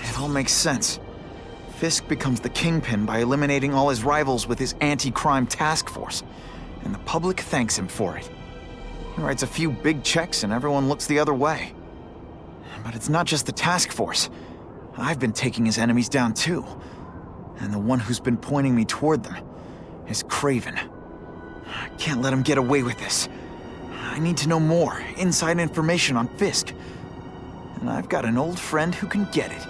It all makes sense. Fisk becomes the kingpin by eliminating all his rivals with his anti-crime task force, and the public thanks him for it. He writes a few big checks and everyone looks the other way. But it's not just the task force. I've been taking his enemies down too. And the one who's been pointing me toward them is Kraven. I can't let him get away with this. I need to know more, inside information on Fisk. And I've got an old friend who can get it.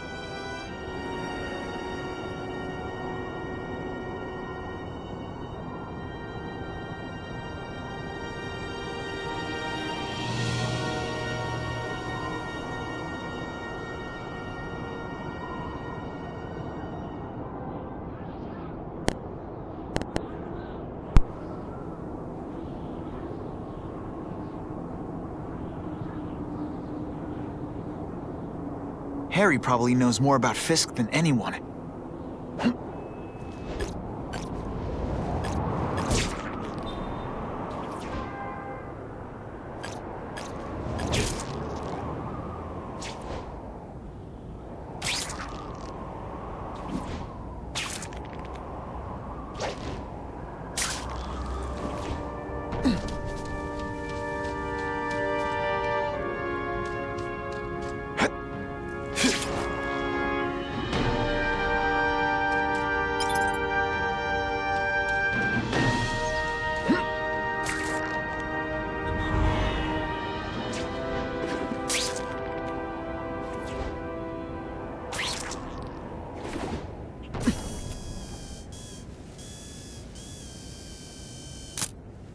Harry probably knows more about Fisk than anyone.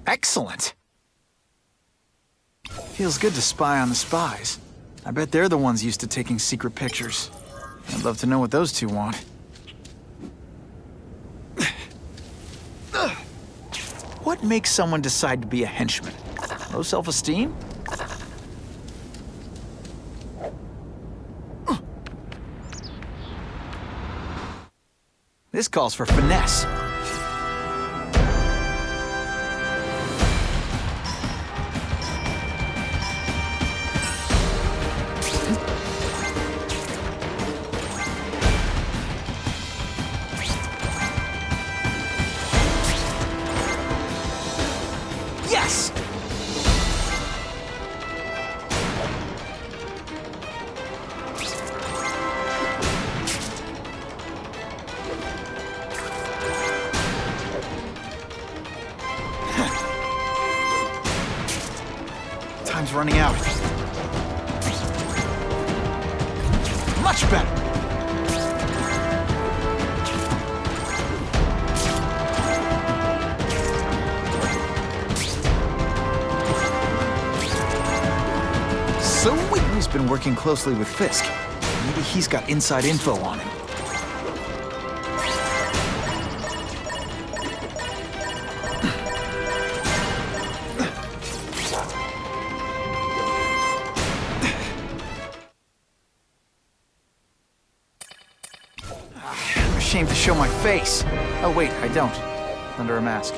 Excellent. Feels good to spy on the spies. I bet they're the ones used to taking secret pictures. I'd love to know what those two want. What makes someone decide to be a henchman? Low self-esteem? This calls for finesse. Yes! Time's running out. Much better. So Wheaton's been working closely with Fisk. Maybe he's got inside info on him. I'm ashamed to show my face. Oh wait, I don't. Under a mask.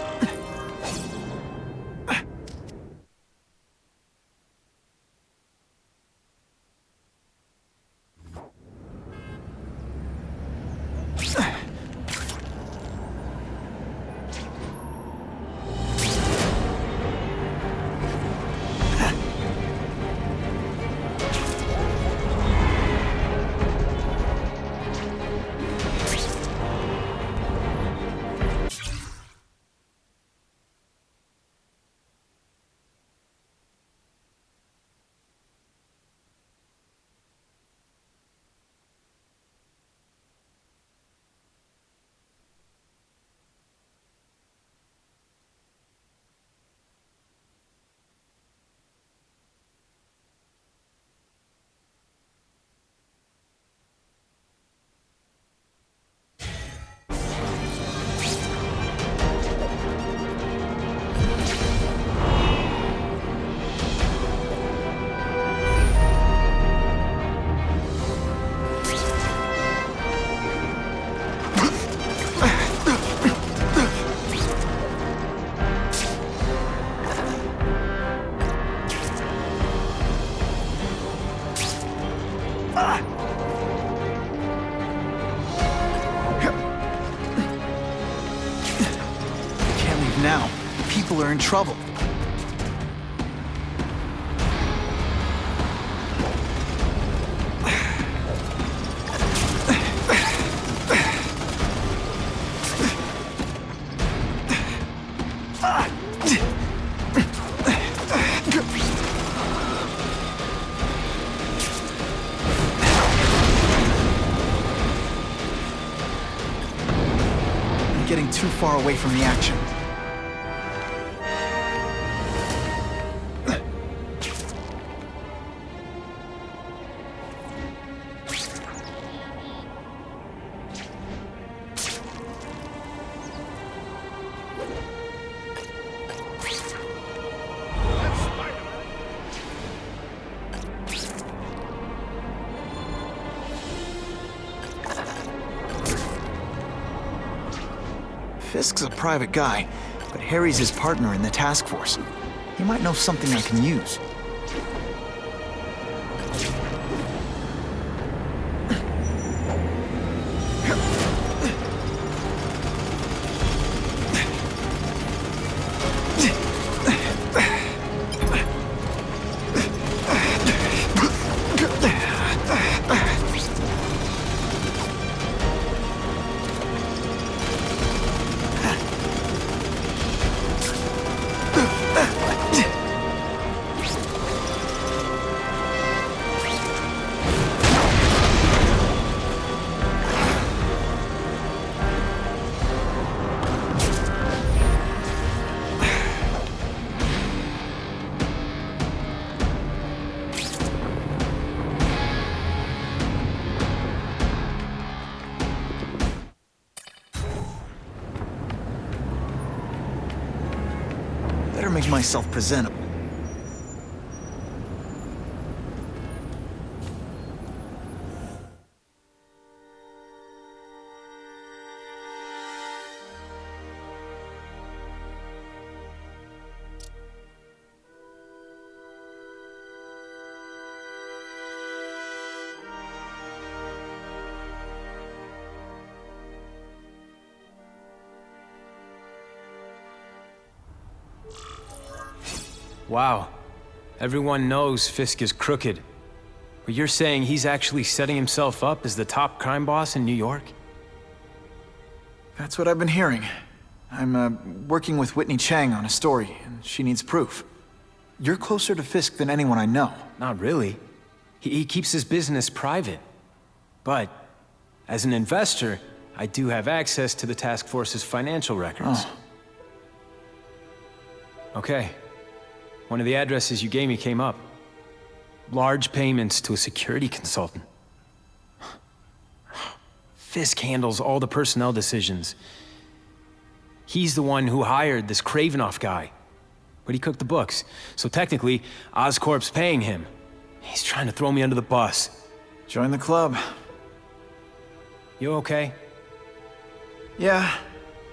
people are in trouble. Getting too far away from the action. Fisk's a private guy, but Harry's his partner in the task force. He might know something I can use. Better make myself presentable. Wow. Everyone knows Fisk is crooked. But you're saying he's actually setting himself up as the top crime boss in New York? That's what I've been hearing. I'm working with Whitney Chang on a story, and she needs proof. You're closer to Fisk than anyone I know. Not really. He keeps his business private. But, as an investor, I do have access to the task force's financial records. Oh. Okay. One of the addresses you gave me came up. Large payments to a security consultant. Fisk handles all the personnel decisions. He's the one who hired this Kravinoff guy. But he cooked the books, so technically, Oscorp's paying him. He's trying to throw me under the bus. Join the club. You okay? Yeah,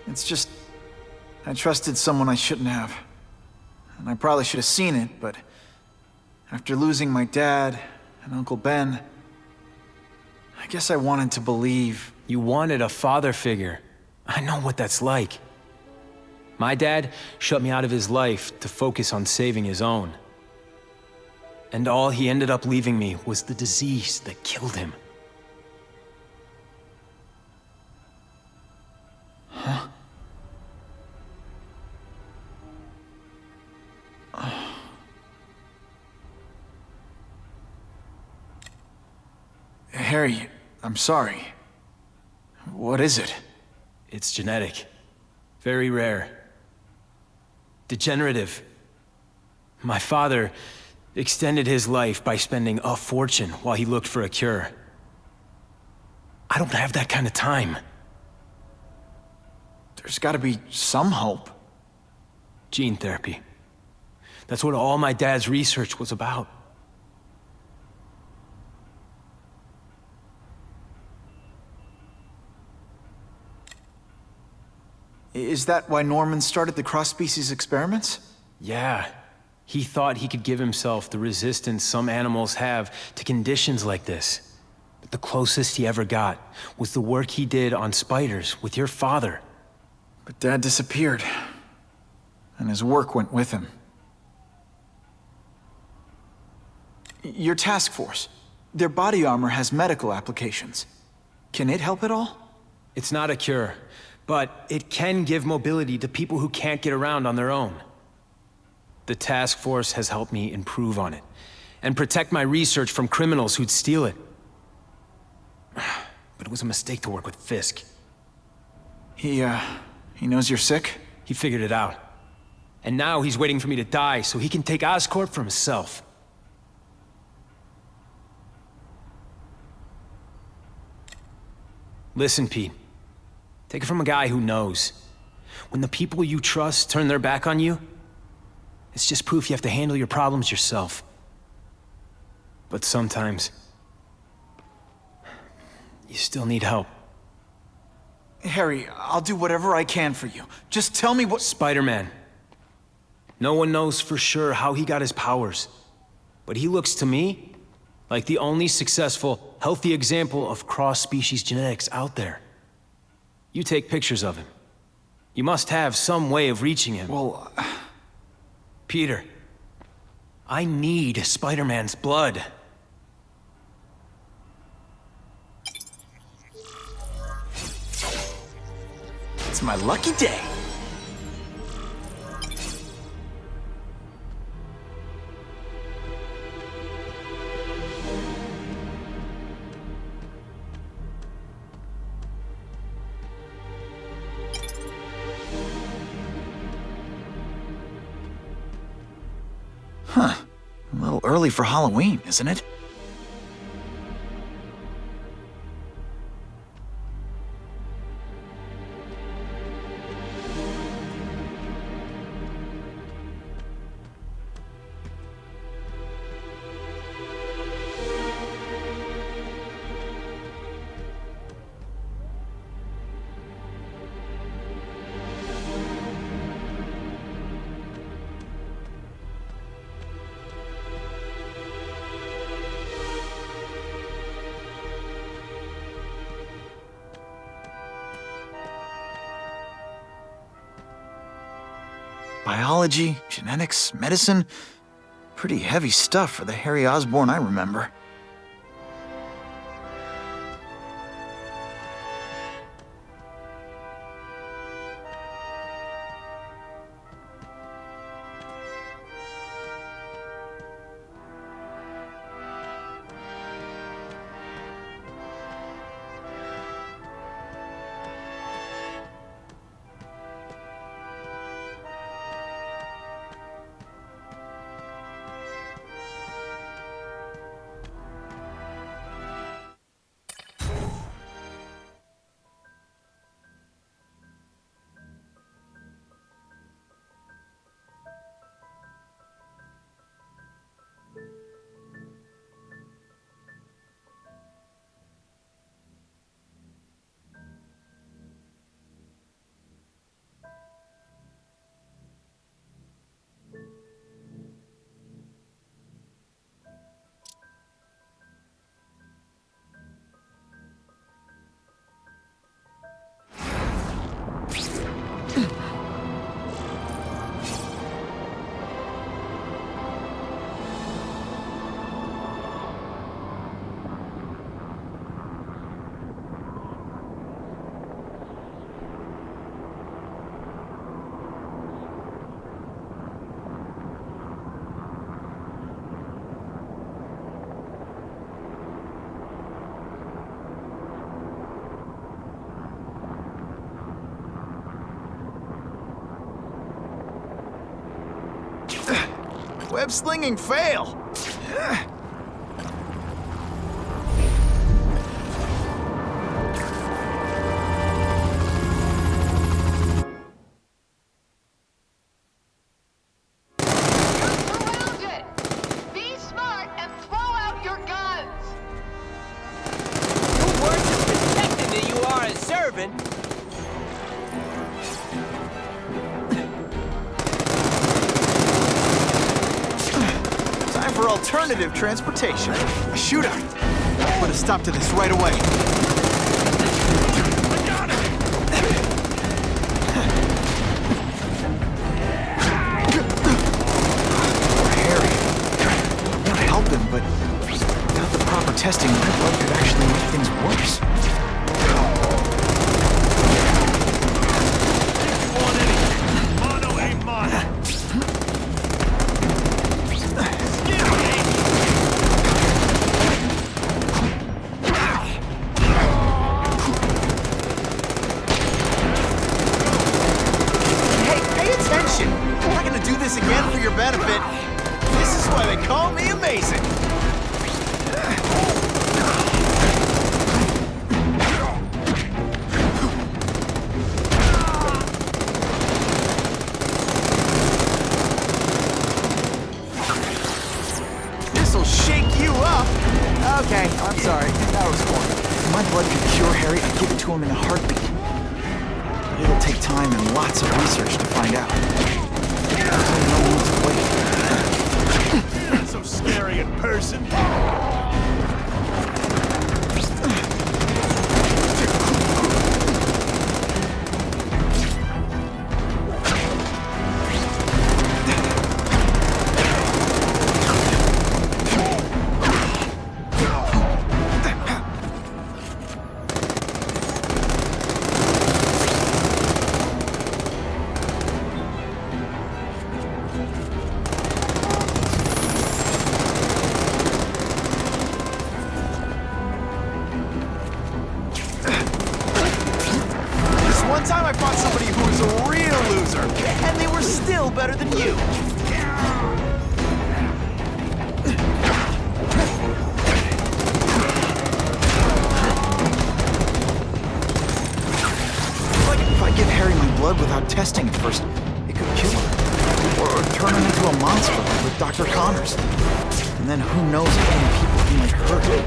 it's just... I trusted someone I shouldn't have. And I probably should have seen it, but... after losing my dad and Uncle Ben... I guess I wanted to believe... You wanted a father figure. I know what that's like. My dad shut me out of his life to focus on saving his own. And all he ended up leaving me was the disease that killed him. Huh? Harry, I'm sorry. What is it? It's genetic. Very rare. Degenerative. My father extended his life by spending a fortune while he looked for a cure. I don't have that kind of time. There's gotta be some hope. Gene therapy. That's what all my dad's research was about. Is that why Norman started the cross-species experiments? Yeah. He thought he could give himself the resistance some animals have to conditions like this. But the closest he ever got was the work he did on spiders with your father. But Dad disappeared. and his work went with him. Your task force, their body armor has medical applications. Can it help at all? It's not a cure, but it can give mobility to people who can't get around on their own. The task force has helped me improve on it, and protect my research from criminals who'd steal it. But it was a mistake to work with Fisk. He knows you're sick? He figured it out. And now he's waiting for me to die so he can take Oscorp for himself. Listen, Pete. Take it from a guy who knows. When the people you trust turn their back on you, it's just proof you have to handle your problems yourself. But sometimes, you still need help. Harry, I'll do whatever I can for you. Just tell me what— Spider-Man. No one knows for sure how he got his powers. But he looks to me like the only successful, healthy example of cross-species genetics out there. You take pictures of him. You must have some way of reaching him. Well, Peter, I need Spider-Man's blood. it's my lucky day. Huh. A little early for Halloween, isn't it? Biology, genetics, medicine. Pretty heavy stuff for the Harry Osborn I remember. Web slinging fail! Surrounded! Be smart and throw out your guns! You're worse at protecting than you are at serving. Time for alternative transportation. A shootout. Put a stop to this right away. I got it! this again for your benefit. This is why they call me amazing. This'll shake you up. Okay, I'm sorry. That was corny. If my blood could cure Harry, I'd give it to him in a heartbeat. But it'll take time and lots of research to find out. There's only no need to wait. Not so scary in person. One time I fought somebody who was a real loser, and they were still better than you. If I give Harry my blood without testing it first, it could kill him. Or turn him into a monster like with Dr. Connors. And then who knows how many people he might hurt or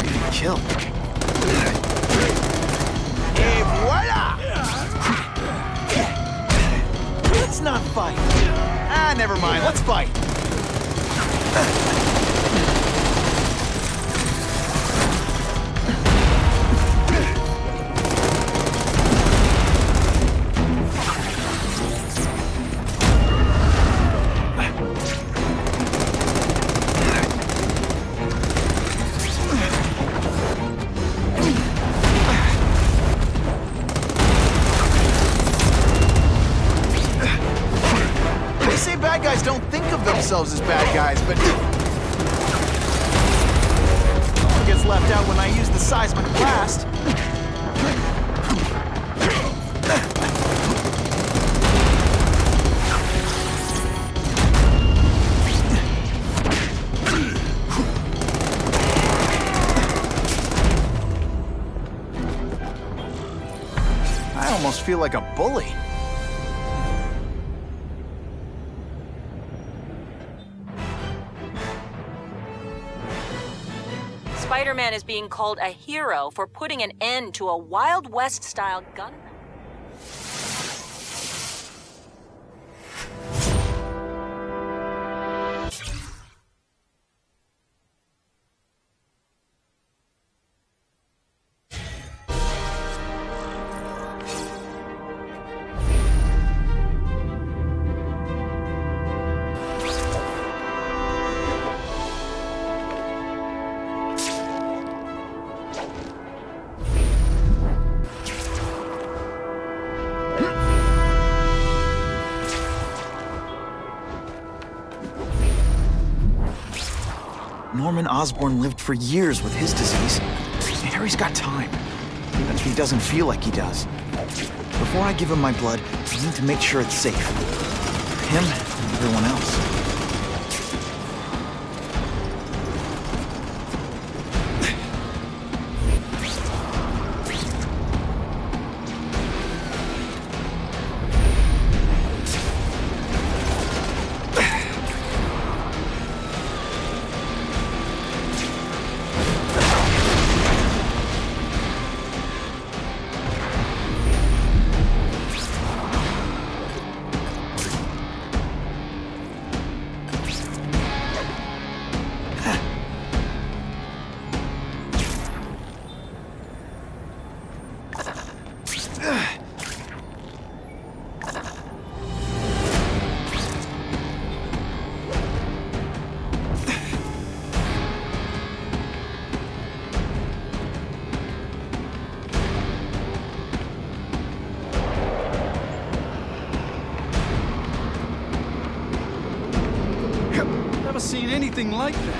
even kill. Et voila! Let's not fight. Ah, never mind. Let's fight. Bad guys don't think of themselves as bad guys, but no one gets left out when I use the seismic blast. I almost feel like a bully. Spider-Man is being called a hero for putting an end to a Wild West-style gun. Norman Osborn lived for years with his disease. Harry's got time, even if he doesn't feel like he does. Before I give him my blood, I need to make sure it's safe. For him and everyone else. Never seen anything like that.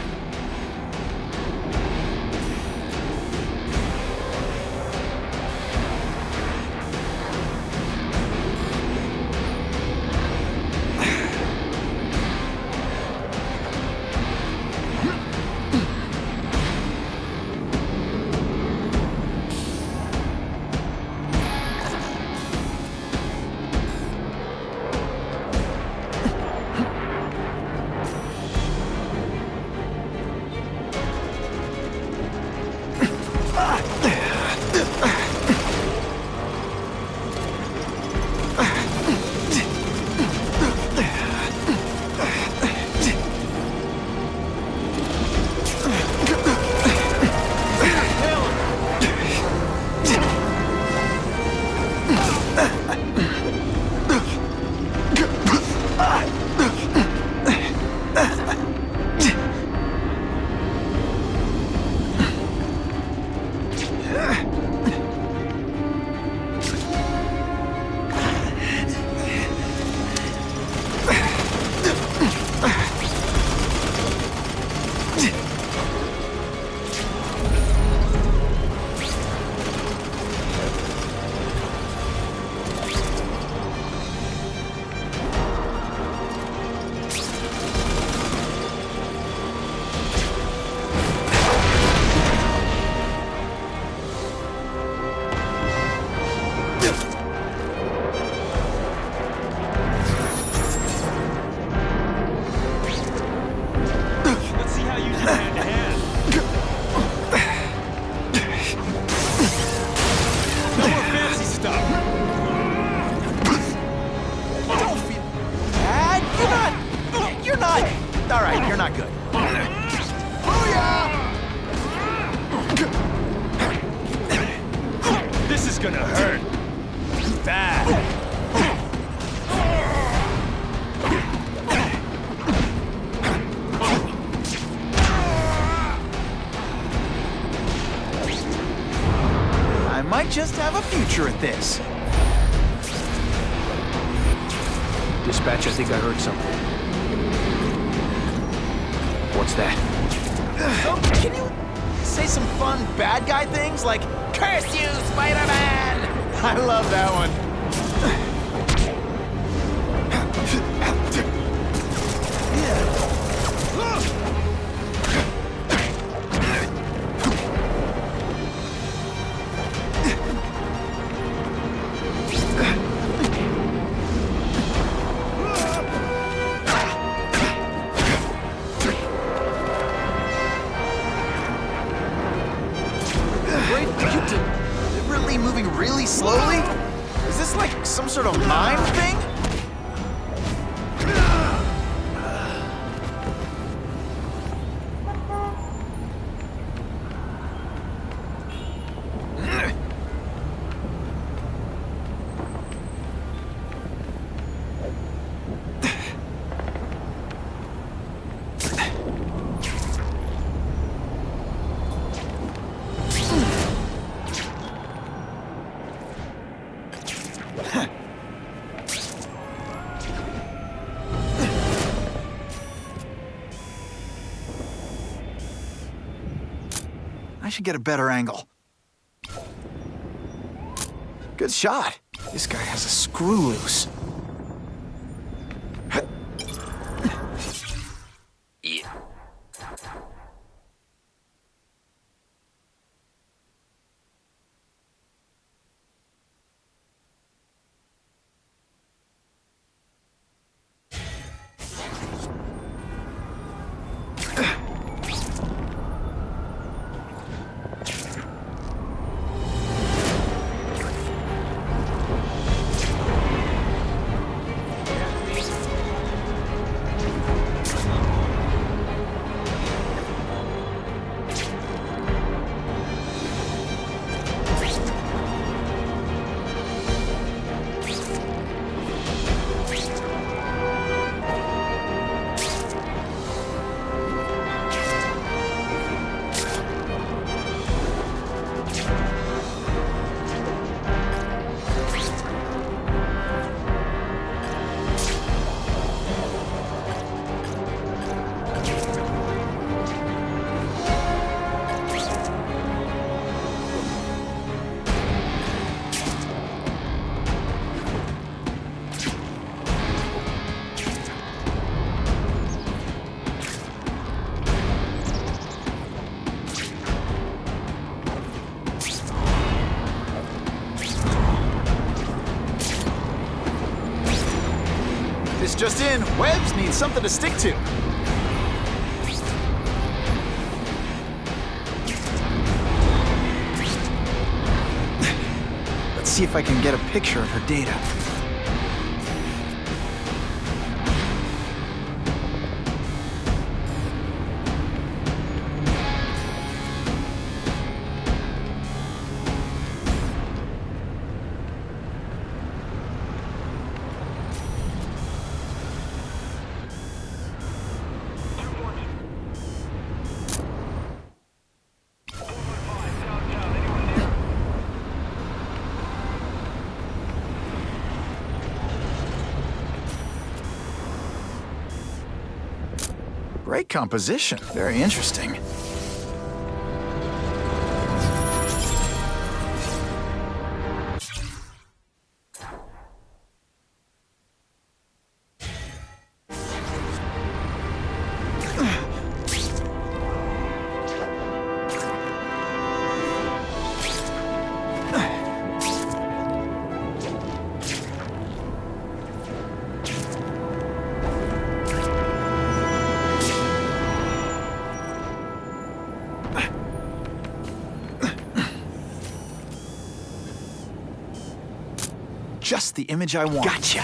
gonna hurt. Bad. I might just have a future at this. Dispatch, I think I heard something. What's that? Can you say some fun bad guy things like, "Curse you, Spider-Man"? I love that one. Wait, you really moving really slowly? Is this like some sort of mime thing? I should get a better angle. Good shot. This guy has a screw loose. This just in, Webbs needs something to stick to. Let's see if I can get a picture of her data. Great composition. Very interesting. Just the image I want. Gotcha!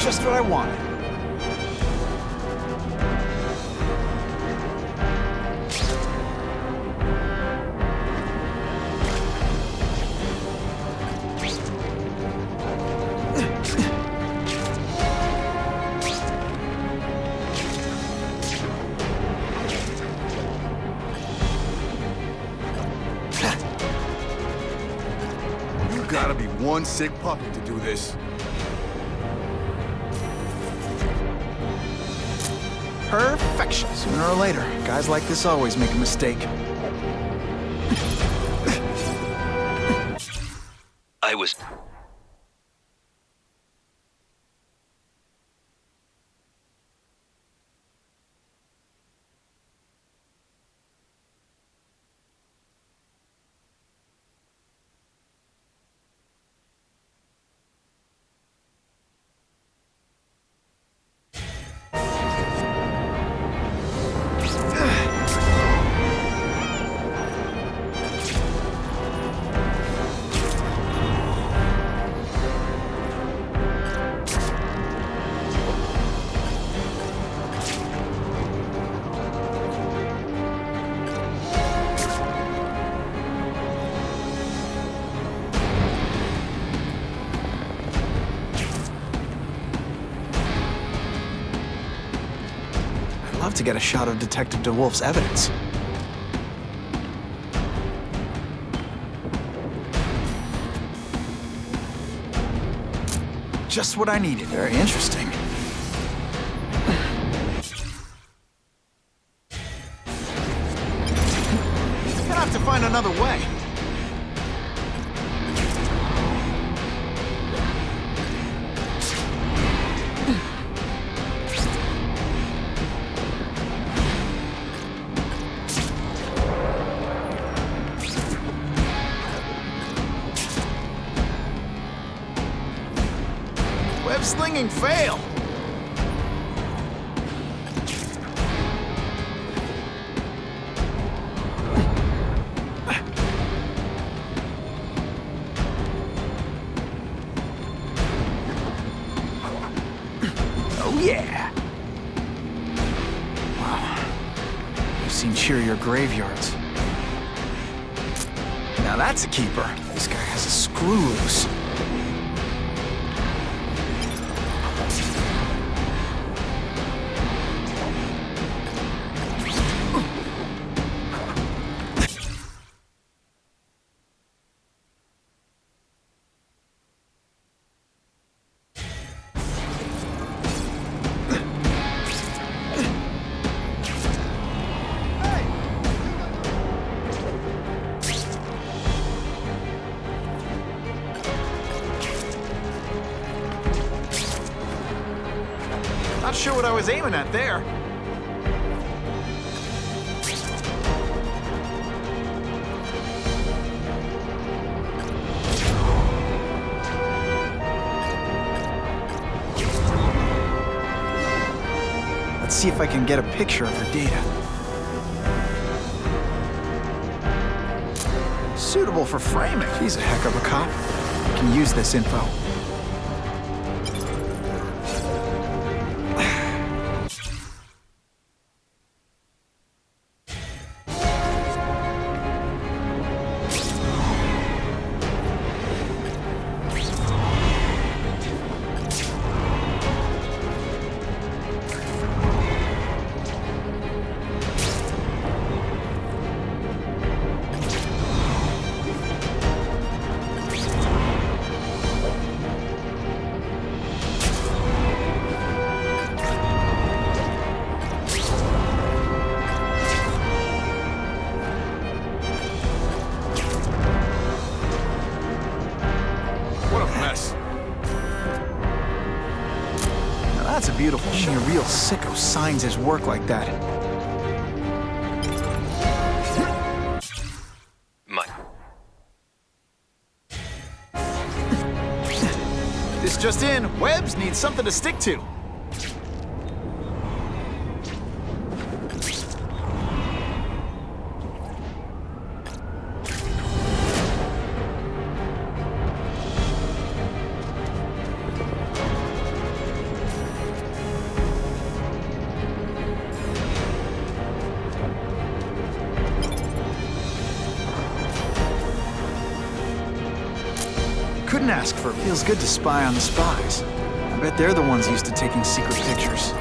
Just what I wanted. You gotta be one sick puppy to do this. Perfection. Sooner or later, guys like this always make a mistake. I was... I'd love to get a shot of Detective DeWolf's evidence. Just what I needed. Very interesting. Gonna have to find another way. Web slinging fail. Oh yeah. Wow. I've seen cheerier graveyards. Now that's a keeper. This guy has a screw loose. Not sure what I was aiming at there. Let's see if I can get a picture of her data. Suitable for framing. She's a heck of a cop. I can use this info. What a mess. Now that's a beautiful shot. A real sicko signs his work like that. My... This just in, Webbs needs something to stick to. didn't ask for it. Feels good to spy on the spies. I bet they're the ones used to taking secret pictures.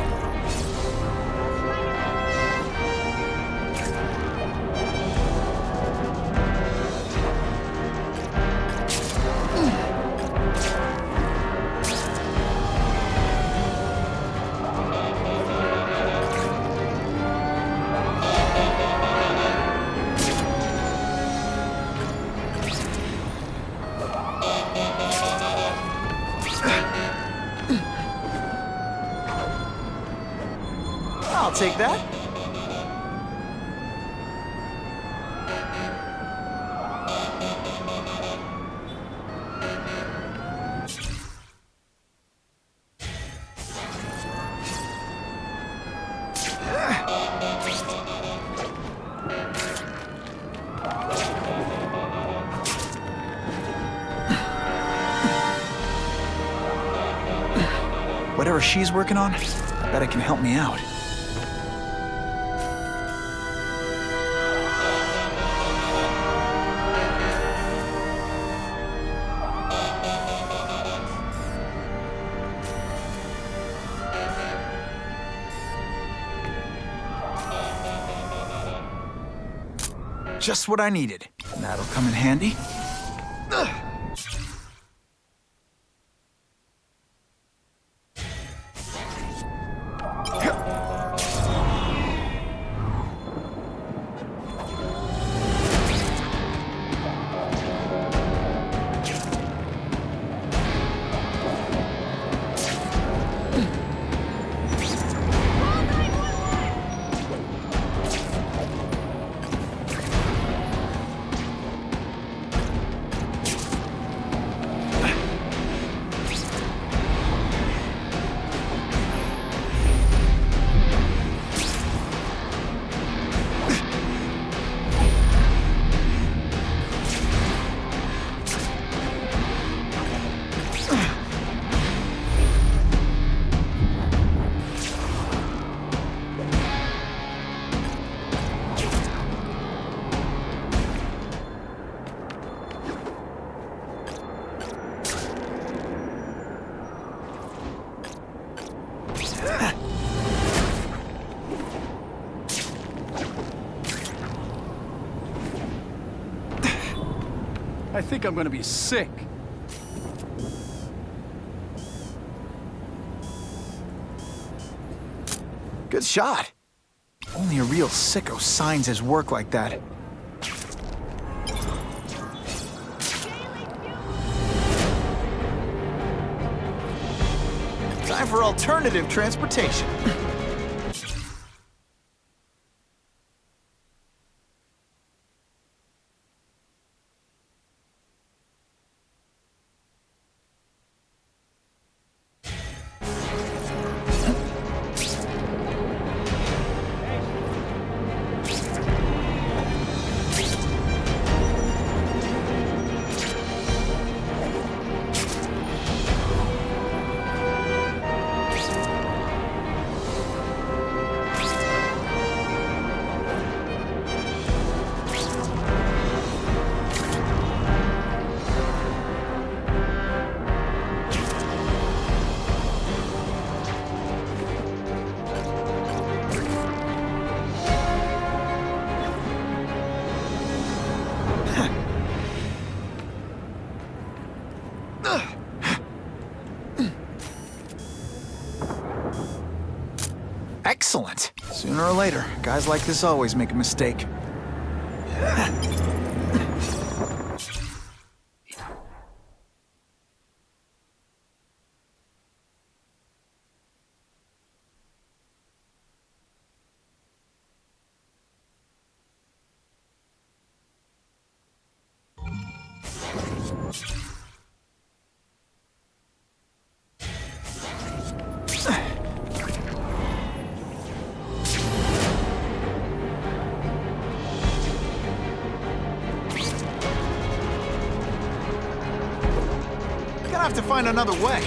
I'll take that. Whatever she's working on, I bet it can help me out. Just what I needed. That'll come in handy. I think I'm gonna be sick. Good shot. Only a real sicko signs his work like that. Time for alternative transportation. Excellent. Sooner or later, guys like this always make a mistake. Gonna have to find another way.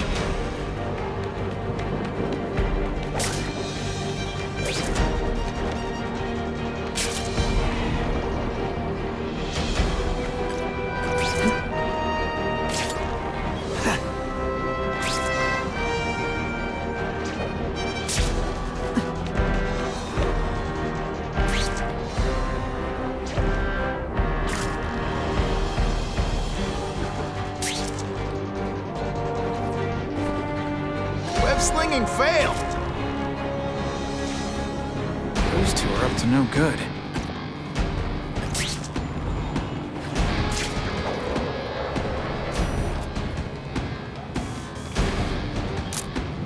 web-slinging failed! Those two are up to no good.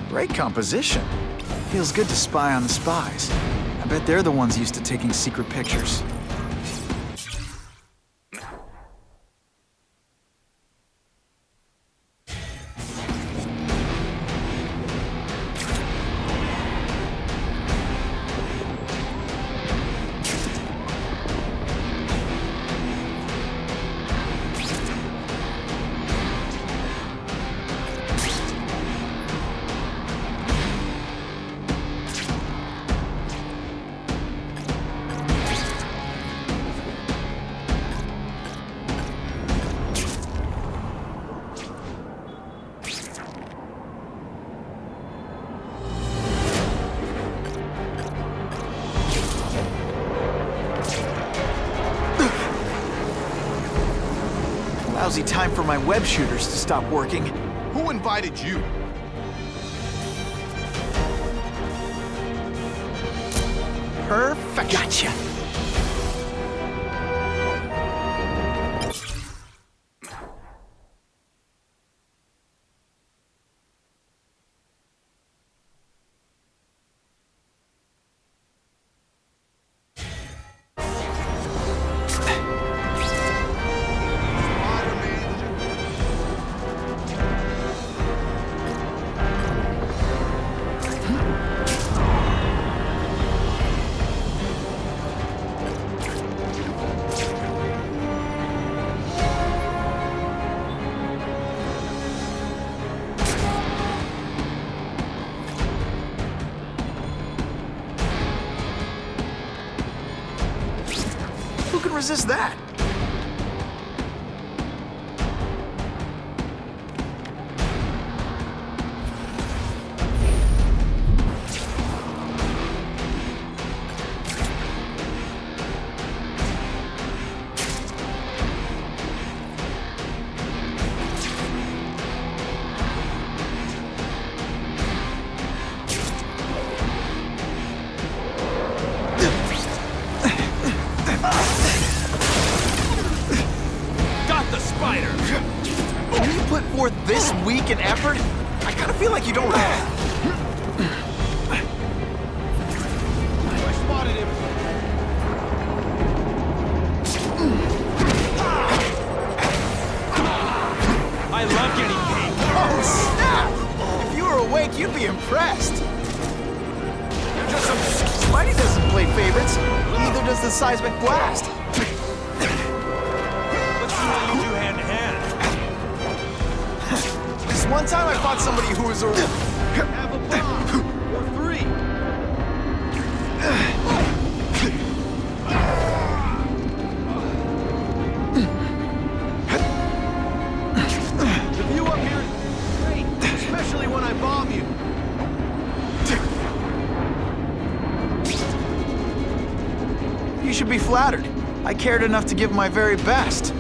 Great composition. Feels good to spy on the spies. I bet they're the ones used to taking secret pictures. Lousy time for my web shooters to stop working. Who invited you? Perfect. Gotcha! Who can resist that? Got the spider! When you put forth this weak an effort, I kind of feel like you don't have. I spotted him. I love getting paid. Oh, snap! If you were awake, you'd be impressed. You're just some Spidey doesn't play favorites. Neither does the seismic blast. Let's see how you do hand to hand. This one time I fought somebody who was a... Have a bomb. Or three. The view up here is great, especially when I bomb you. You should be flattered. I cared enough to give my very best.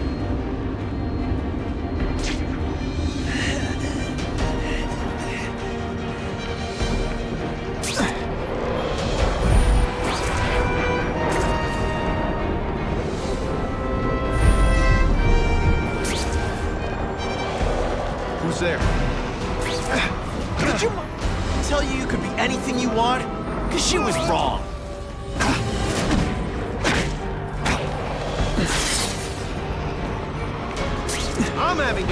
Who's there? Did you tell you could be anything you want? Because she was wrong. I'm having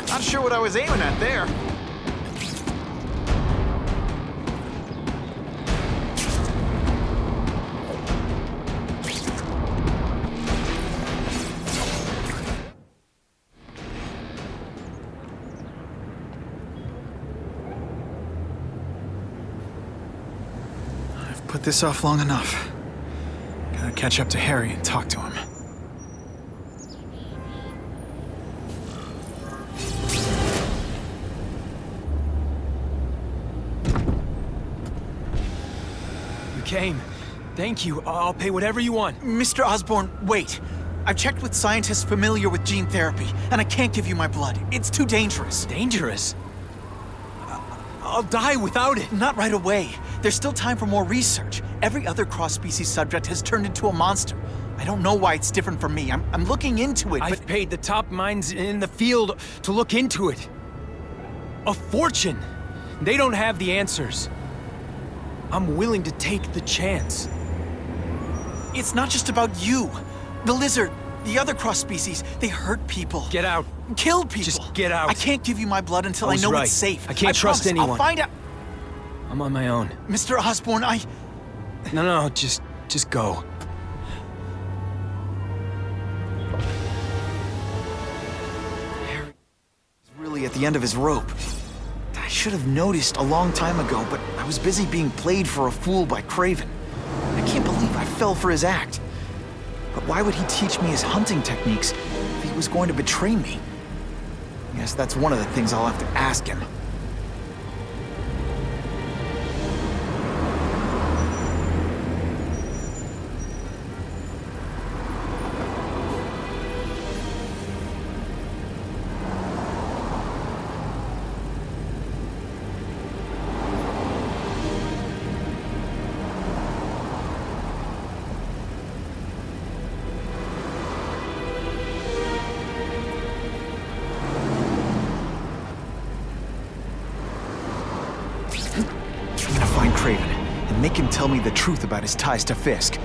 Not sure what I was aiming at there. put this off long enough. Gotta catch up to Harry and talk to him. You came. Thank you. I'll pay whatever you want. Mr. Osborn, wait. I've checked with scientists familiar with gene therapy, and I can't give you my blood. It's too dangerous. Dangerous? I'll die without it. Not right away. There's still time for more research. Every other cross-species subject has turned into a monster. I don't know why it's different from me. I'm looking into it, I've but... paid the top minds in the field to look into it. A fortune. They don't have the answers. I'm willing to take the chance. It's not just about you. The lizard, the other cross-species, they hurt people. Get out. Kill people. Just get out. I can't give you my blood until I I was know right. it's safe. I can't trust promise. anyone. I'll find out. I'm on my own. Mr. Osborn, No, just go. Harry is really at the end of his rope. I should have noticed a long time ago, but I was busy being played for a fool by Craven. I can't believe I fell for his act. But why would he teach me his hunting techniques if he was going to betray me? I guess that's one of the things I'll have to ask him. I'm gonna find Craven and make him tell me the truth about his ties to Fisk.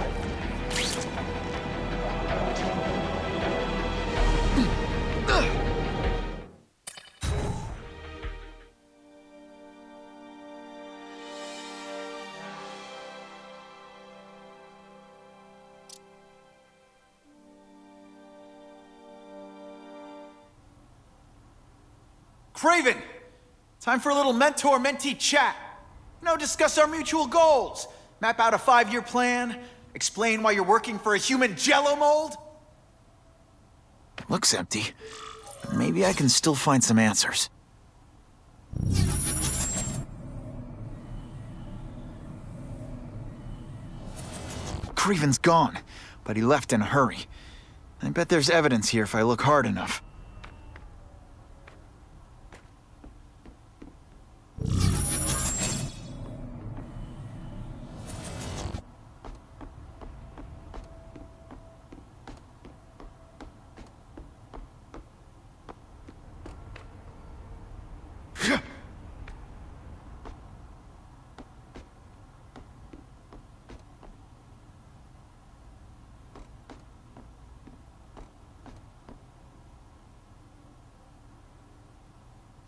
Craven! Time for a little mentor-mentee chat. Discuss our mutual goals. Map out a 5-year plan. Explain why you're working for a human Jello mold. Looks empty. But maybe I can still find some answers. Craven's gone, but he left in a hurry. I bet there's evidence here if I look hard enough.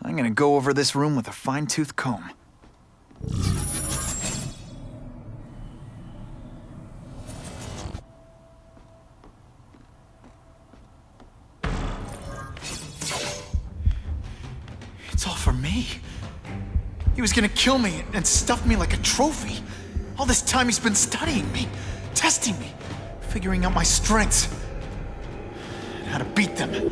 I'm gonna go over this room with a fine-tooth comb. It's all for me. He was gonna kill me and stuff me like a trophy. All this time he's been studying me, testing me, figuring out my strengths, and how to beat them.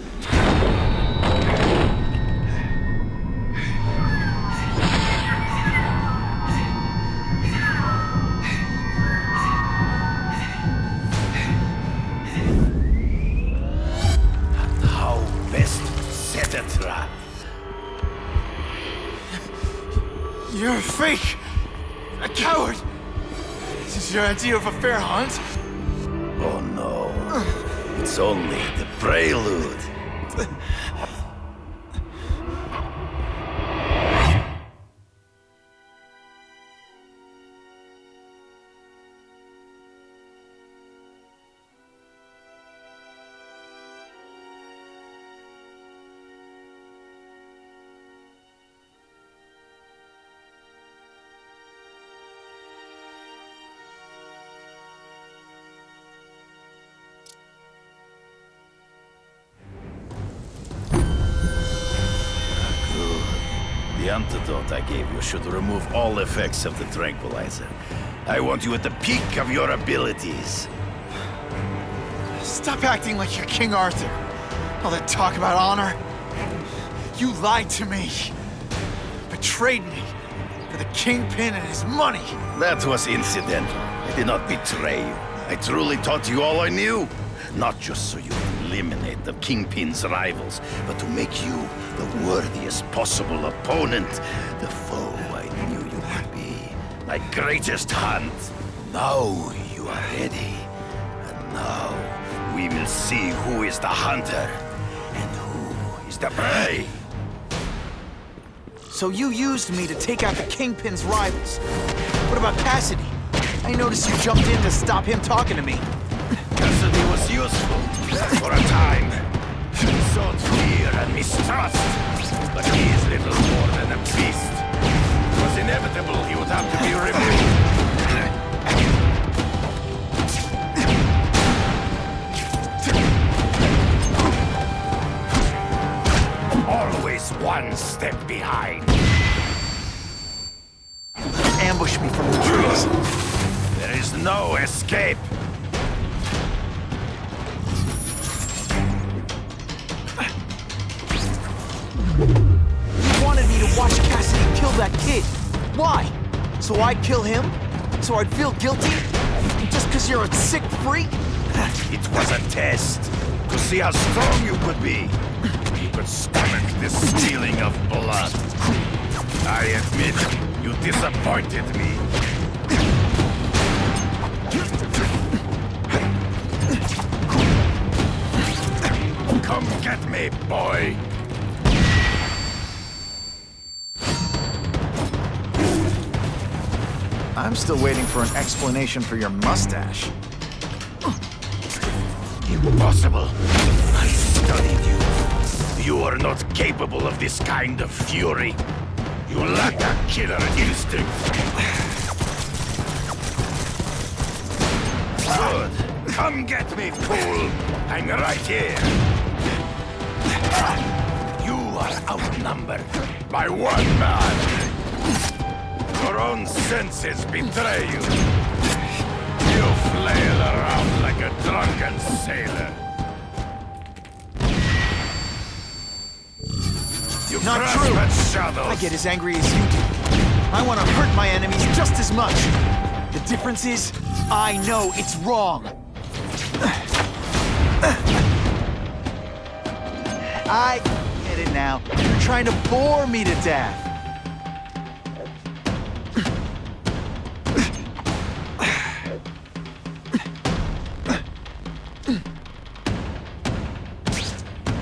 You're a fake! A coward! This is your idea of a fair hunt? Oh no. It's only the prelude. The antidote I gave you should remove all effects of the tranquilizer. I want you at the peak of your abilities. Stop acting like you're King Arthur. All that talk about honor. You lied to me. Betrayed me. For the Kingpin and his money. That was incidental. I did not betray you. I truly taught you all I knew. Not just so you would eliminate the Kingpin's rivals, but to make you the worthiest possible opponent. The foe I knew you would be. My greatest hunt. Now you are ready. And now we will see who is the hunter and who is the prey. So you used me to take out the Kingpin's rivals. What about Cassidy? I noticed you jumped in to stop him talking to me. Cassidy was useful for a time. He sowed fear and mistrust, but he is little more than a beast. It was inevitable he would have to be removed. Always one step behind. Ambush me from the trees. There is no escape. You wanted me to watch Cassidy kill that kid. Why? So I'd kill him? So I'd feel guilty? Just because you're a sick freak? It was a test to see how strong you could be. You could stomach the stealing of blood. I admit, you disappointed me. Come get me, boy. I'm still waiting for an explanation for your mustache. Impossible. I studied you. You are not capable of this kind of fury. You lack a killer instinct. Good. Come get me, fool. I'm right here. You are outnumbered by one man. Your own senses betray you. You flail around like a drunken sailor. You Not grasp true. at shadows. I get as angry as you do. I want to hurt my enemies just as much. The difference is, I know it's wrong. I get it now. You're trying to bore me to death.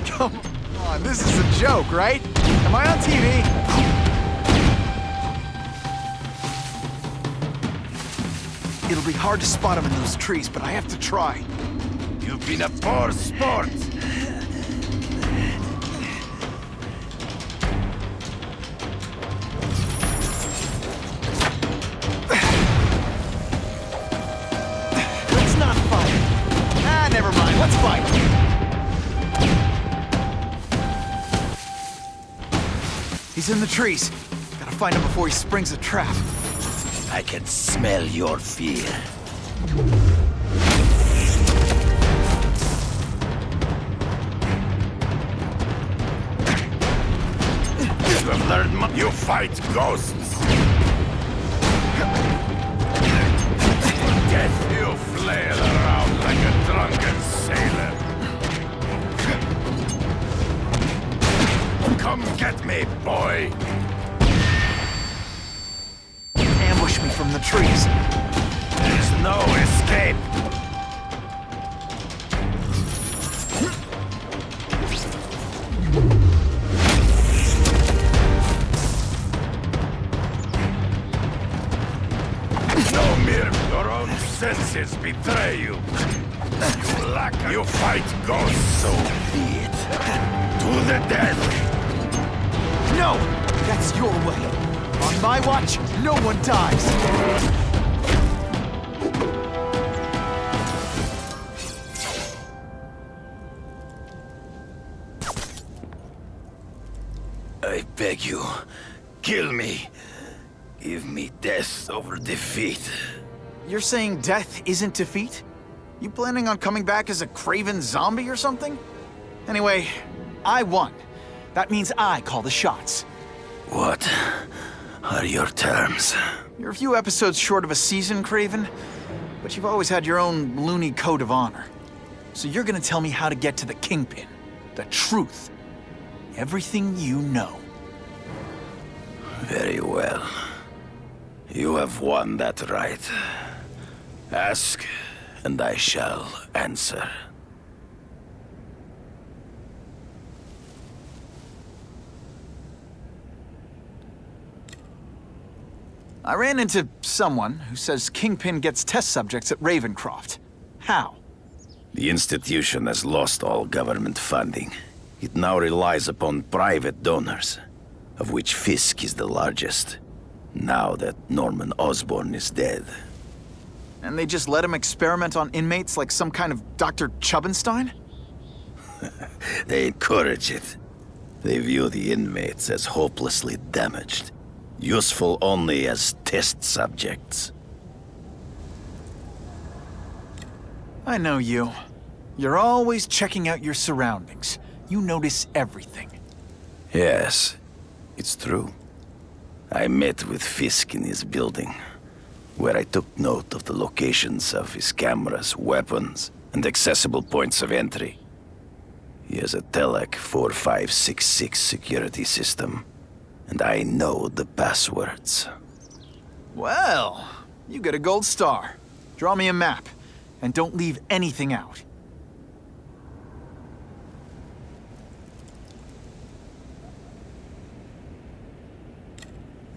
Come on, this is a joke, right? Am I on TV? It'll be hard to spot him in those trees, but I have to try. You've been a poor sport. Let's not fight. Ah, never mind. Let's fight. He's in the trees. Gotta find him before he springs a trap. I can smell your fear. You have learned you fight ghosts. Death, you flail around like a drunken sailor. Come get me, boy. Ambush me from the trees. There's no escape. No, Mir, your own senses betray you. You lack. You fight ghosts, so be it. To the death. No! That's your way. On my watch, no one dies. I beg you, kill me. Give me death over defeat. You're saying death isn't defeat? You planning on coming back as a craven zombie or something? Anyway, I won. That means I call the shots. What are your terms? You're a few episodes short of a season, Craven, but you've always had your own loony code of honor. So you're gonna tell me how to get to the Kingpin. The truth. Everything you know. Very well. You have won that right. Ask, and I shall answer. I ran into someone who says Kingpin gets test subjects at Ravencroft. How? The institution has lost all government funding. It now relies upon private donors, of which Fisk is the largest, now that Norman Osborn is dead. And they just let him experiment on inmates like some kind of Dr. Chubbenstein? They encourage it. They view the inmates as hopelessly damaged, useful only as test subjects. I know you. You're always checking out your surroundings. You notice everything. Yes, it's true. I met with Fisk in his building, where I took note of the locations of his cameras, weapons, and accessible points of entry. He has a Telek 4566 security system, and I know the passwords. Well, you get a gold star. Draw me a map, and don't leave anything out.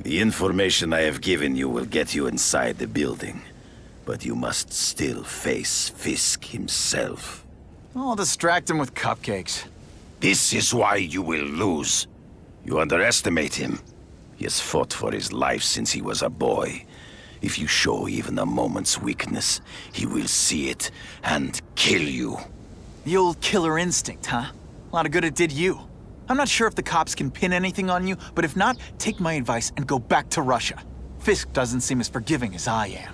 The information I have given you will get you inside the building, but you must still face Fisk himself. I'll distract him with cupcakes. This is why you will lose. You underestimate him. He has fought for his life since he was a boy. If you show even a moment's weakness, he will see it and kill you. The old killer instinct, huh? A lot of good it did you. I'm not sure if the cops can pin anything on you, but if not, take my advice and go back to Russia. Fisk doesn't seem as forgiving as I am.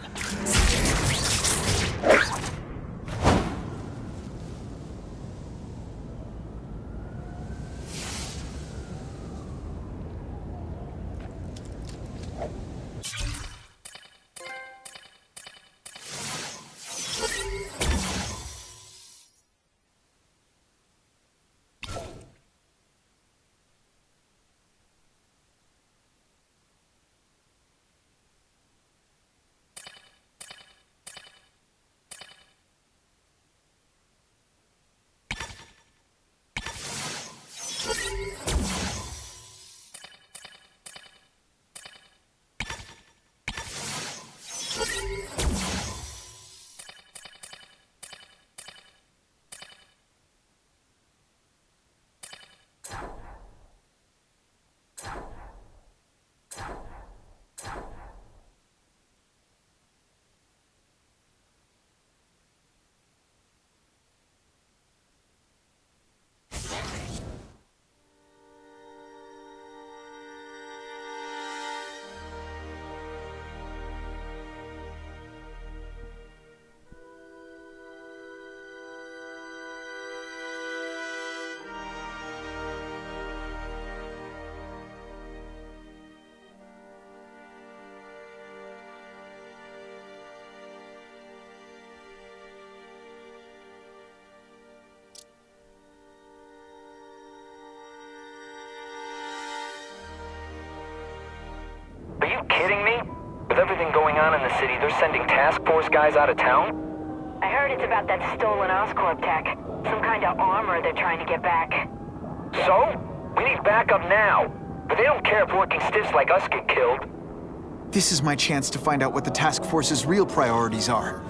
Are you kidding me? With everything going on in the city, they're sending task force guys out of town? I heard it's about that stolen Oscorp tech. Some kind of armor they're trying to get back. So? We need backup now. But they don't care if working stiffs like us get killed. This is my chance to find out what the task force's real priorities are.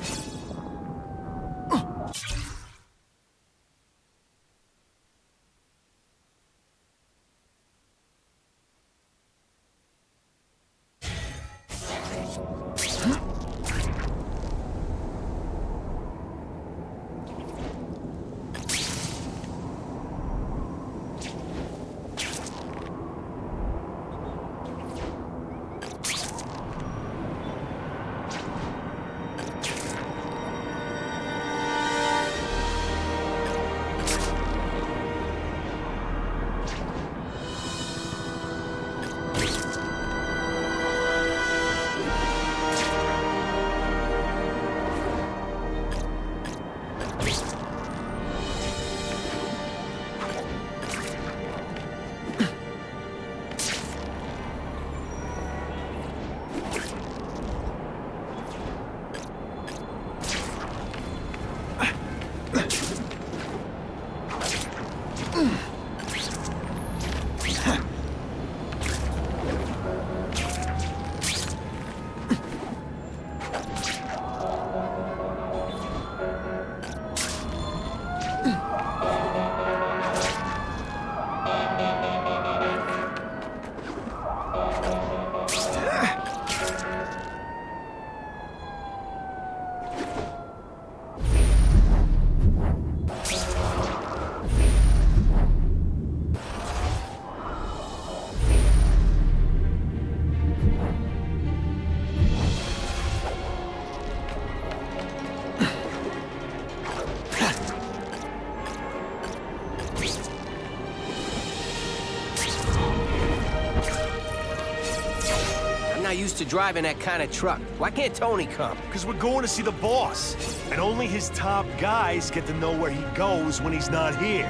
used to driving that kind of truck. Why can't Tony come? Because we're going to see the boss. And only his top guys get to know where he goes when he's not here.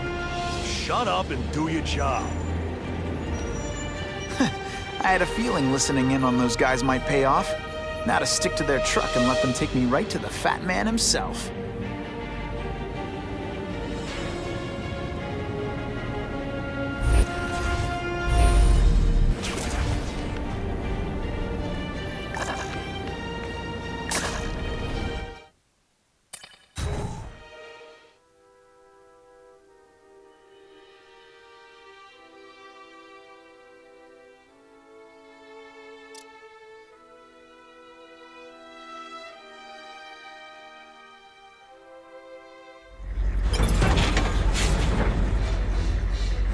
Shut up and do your job. I had a feeling listening in on those guys might pay off. Now to stick to their truck and let them take me right to the fat man himself.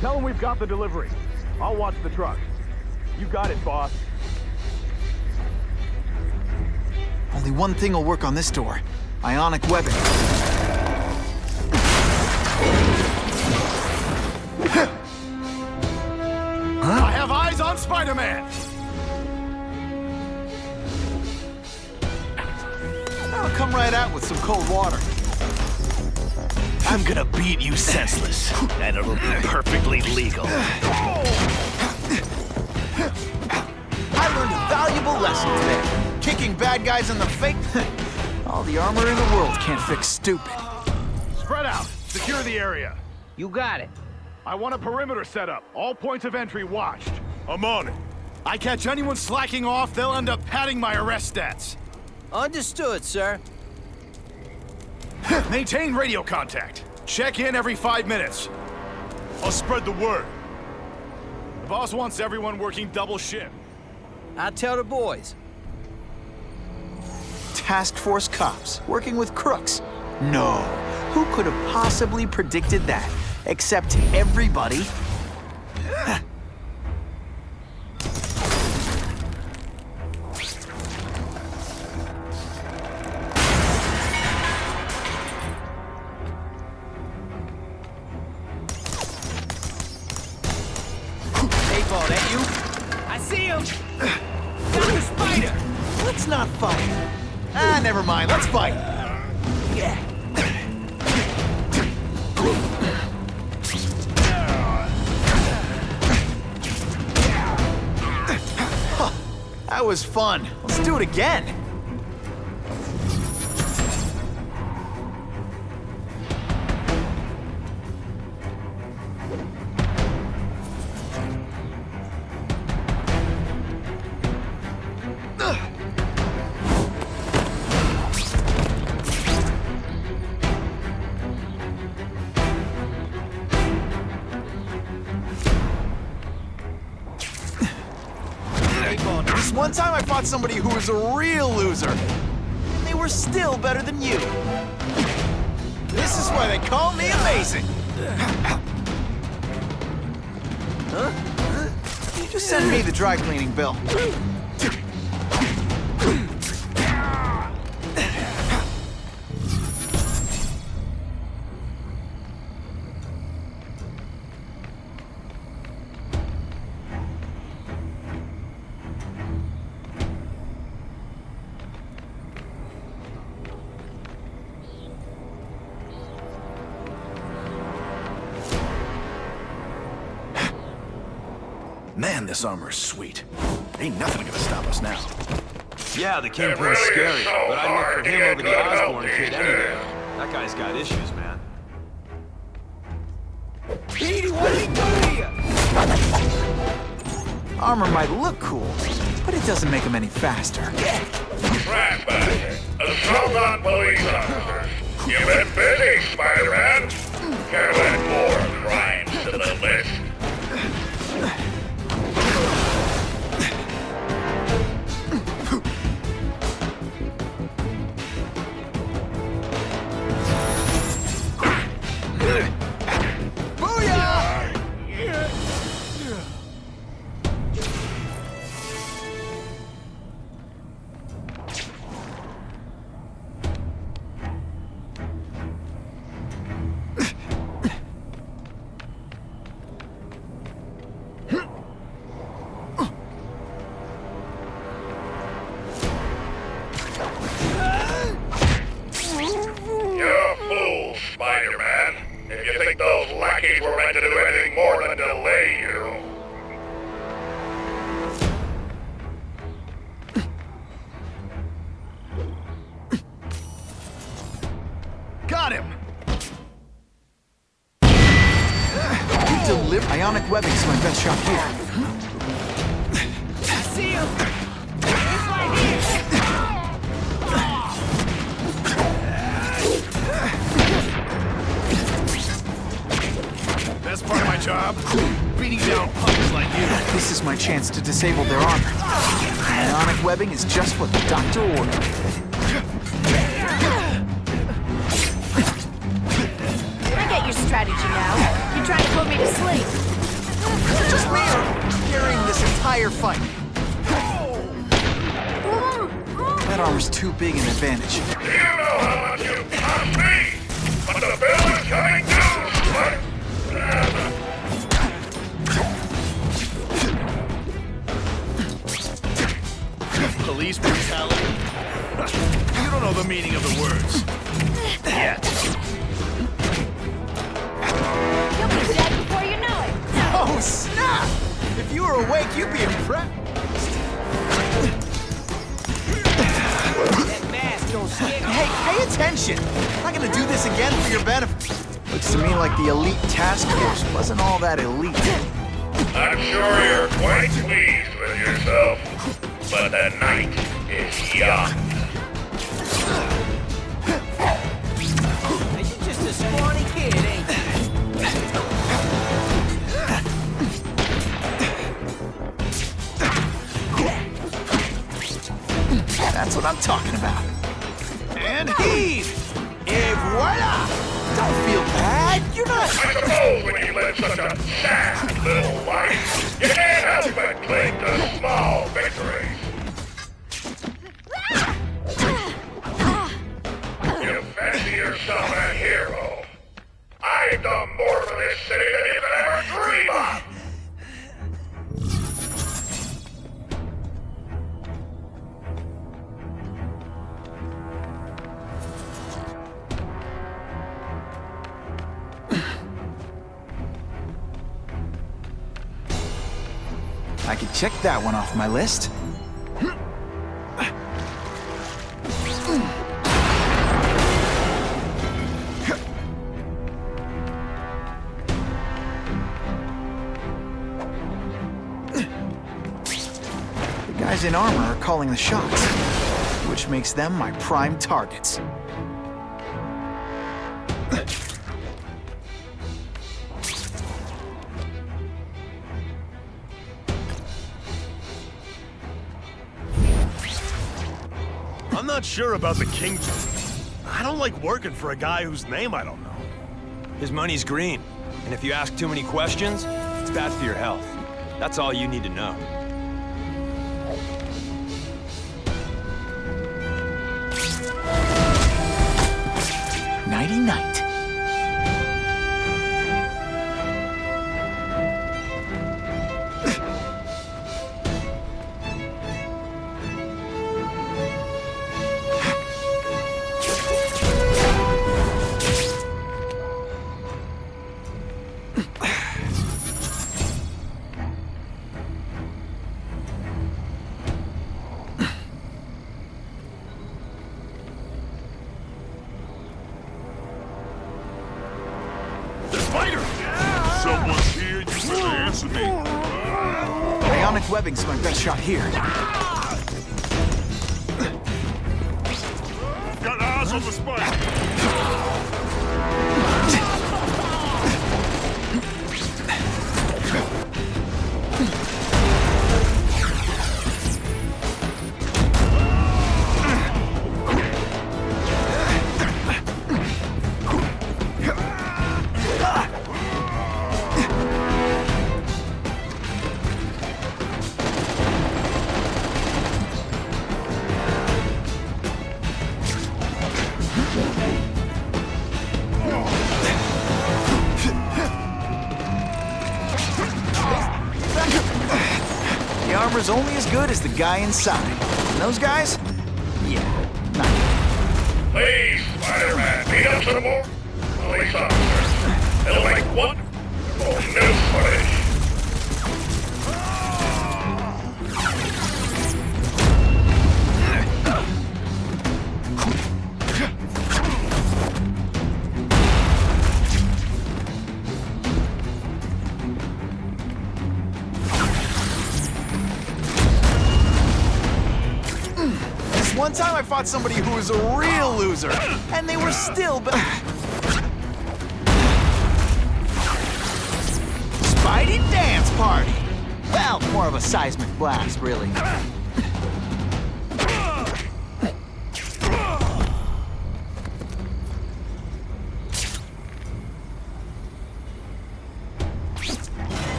Tell him we've got the delivery. I'll watch the truck. You got it, boss. Only one thing will work on this door. Ionic webbing. I have eyes on Spider-Man! I'll come right out with some cold water. I'm gonna beat you senseless, and it'll be perfectly legal. I learned a valuable lesson today. Kicking bad guys in the face. All the armor in the world can't fix stupid. Spread out. Secure the area. You got it. I want a perimeter set up. All points of entry watched. I'm on it. I catch anyone slacking off, they'll end up padding my arrest stats. Understood, sir. Maintain radio contact. Check in every 5 minutes. I'll spread the word. The boss wants everyone working double shift. I'll tell the boys. Task Force cops working with crooks. No. Who could have possibly predicted that? Except everybody. Ball, that you? I see him! Got the spider! Let's not fight. Ah, never mind. Let's fight. Yeah. Huh. That was fun. Let's do it again. This one time I fought somebody who was a real loser. And they were still better than you. This is why they call me amazing. Huh? Just send me the dry cleaning bill. Man, this armor's sweet. Ain't nothing gonna stop us now. Yeah, the Kingpin's scary, but I'd look for him over the Osborn kid any day. That guy's got issues, man. Petey, what did he do to you? Armor might look cool, but it doesn't make him any faster. Ratbag, a Trogon police officer. You've been busy, Spider-Man. Can't add more crimes to the list. Got him! Ionic webbing's my best shot here. I see him! He's right here! Best part of my job? Beating down punks like you. This is my chance to disable their armor. Ionic webbing is just what the doctor ordered. I get your strategy now. You're trying to put me to sleep. Just me carrying this entire fight. That armor's too big an advantage. You know how much you cost me, but the bill is coming due, right? Police brutality? You don't know the meaning of the words. Yet. You'll be dead before you know it. Oh, snap! If you were awake, you'd be impressed. That mask don't scare me. Hey, pay attention! I'm not gonna do this again for your benefit. Looks to me like the elite task force wasn't all that elite. I'm sure you're quite pleased with yourself, but the night is young. You're just a scrawny kid, ain't you? That's what I'm talking about. And heave! Et voila! Don't feel bad, you're not... I suppose when you live such a sad little life, you can't help but cling to small victories. You fancy yourself a hero. I've done more for this city than you could ever dream of. I could check that one off my list. The guys in armor are calling the shots, which makes them my prime targets. I'm not sure about the Kingpin. I don't like working for a guy whose name I don't know. His money's green, and if you ask too many questions, it's bad for your health. That's all you need to know. Nighty-night. Spider! Someone's here, you better answer me. Ionic webbing's my best shot here. Got eyes on the spider. The armor's only as good as the guy inside. And those guys? Yeah, not good. Please, Spider-Man, beat up some more police officers. It'll make wonderful news footage. fought somebody who was a real loser, and they were still Spidey Dance Party! Well, more of a seismic blast, really.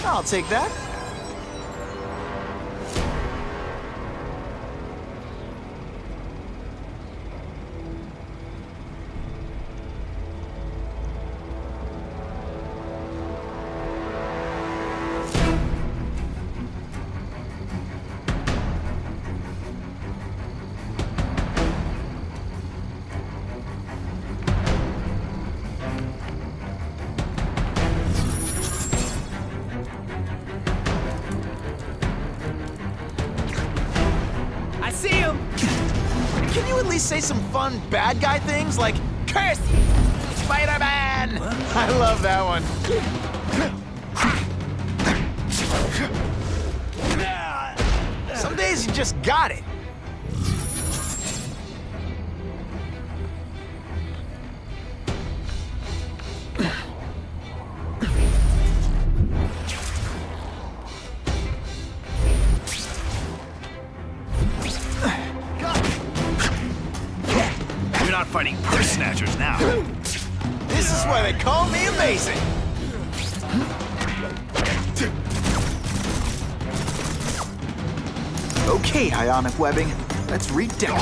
I'll take that. Can you at least say some fun bad guy things like, "Curse you, Spider-Man"? I love that one. Some days you just got it. Not fighting purse snatchers now. This is why they call me amazing. Okay, ionic webbing. Let's redecorate.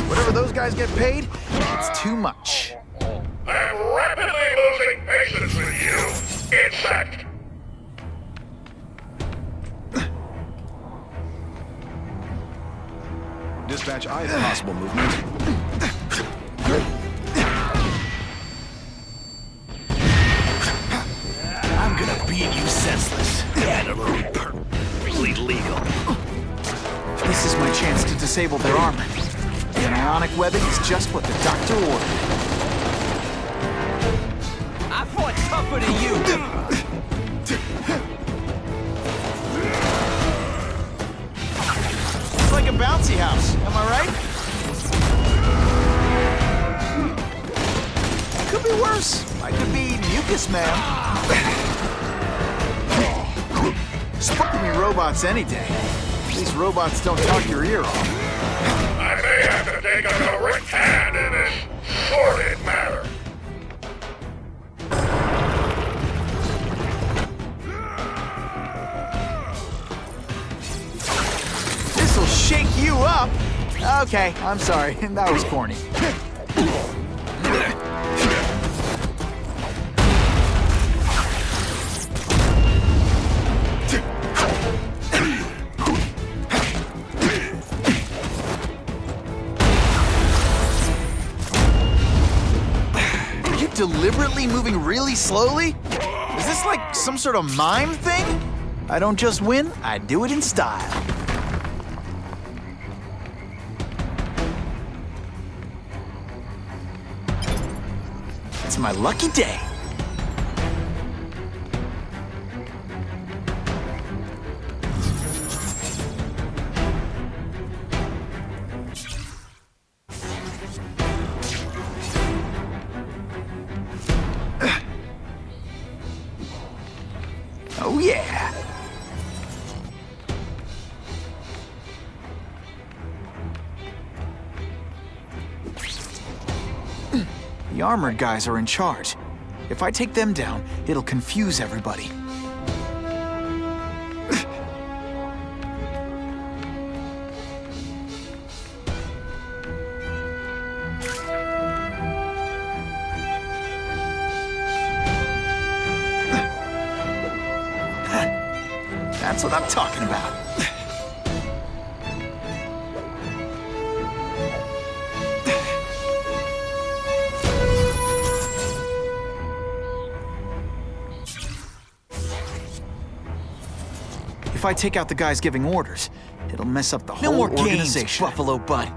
Whatever those guys get paid, it's too much. I'm rapidly losing patience with you. In fact, Dispatch, I have possible movement. I'm gonna beat you senseless. And it'll be perfectly legal. This is my chance to disable their armor. And ionic webbing is just what the doctor ordered. I fought tougher than you. It's like a bouncy house, am I right? Could be worse. I could be Mucus Man. Spark me robots any day. These robots don't talk your ear off. I may have to take a direct hand in this sordid matter. This'll shake you up. Okay, I'm sorry. That was corny. Deliberately moving really slowly? Is this like some sort of mime thing? I don't just win, I do it in style. It's my lucky day. Oh yeah! The armored guys are in charge. If I take them down, it'll confuse everybody. That's what I'm talking about. If I take out the guys giving orders, it'll mess up the whole organization. Games, Buffalo Bud.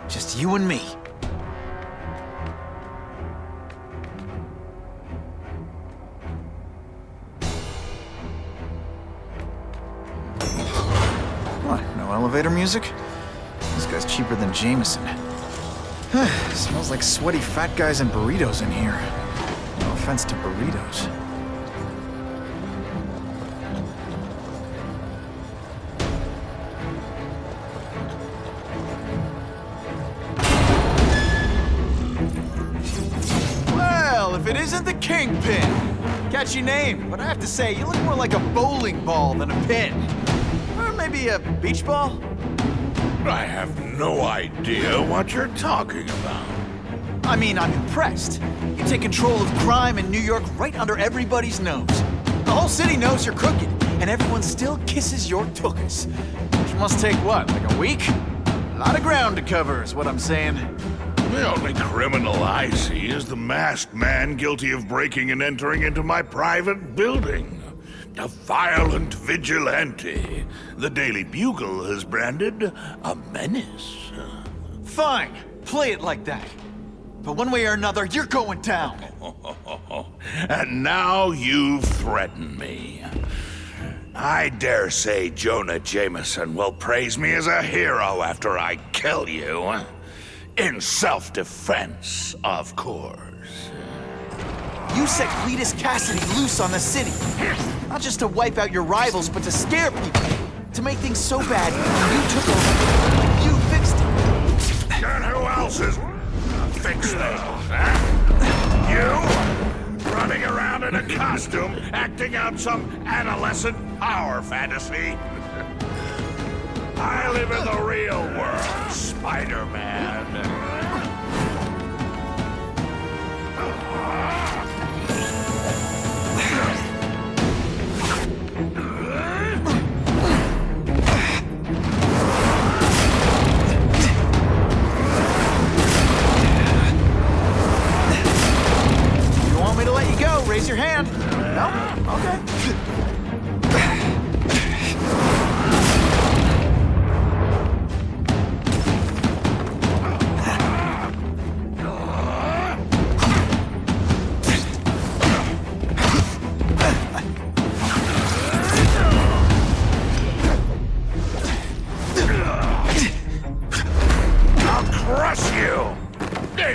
Just you and me. No elevator music? This guy's cheaper than Jameson. Smells like sweaty fat guys and burritos in here. No offense to burritos. Well, if it isn't the Kingpin! Catchy name, but I have to say, you look more like a bowling ball than a pin. Or maybe a beach ball? I have no idea what you're talking about. I mean, I'm impressed. You take control of crime in New York right under everybody's nose. The whole city knows you're crooked, and everyone still kisses your tuchus. Which must take what, like a week? A lot of ground to cover is what I'm saying. The only criminal I see is the masked man guilty of breaking and entering into my private building. A violent vigilante. The Daily Bugle has branded a menace. Fine, play it like that. But one way or another, you're going down. And now you threaten me. I dare say Jonah Jameson will praise me as a hero after I kill you. In self-defense, of course. You set Cletus Cassidy loose on the city. Not just to wipe out your rivals, but to scare people. To make things so bad, you took over, you fixed it. And who else is fix things, huh? You? Running around in a costume, acting out some adolescent power fantasy? I live in the real world, Spider-Man. You want me to let you go? Raise your hand. No? Okay.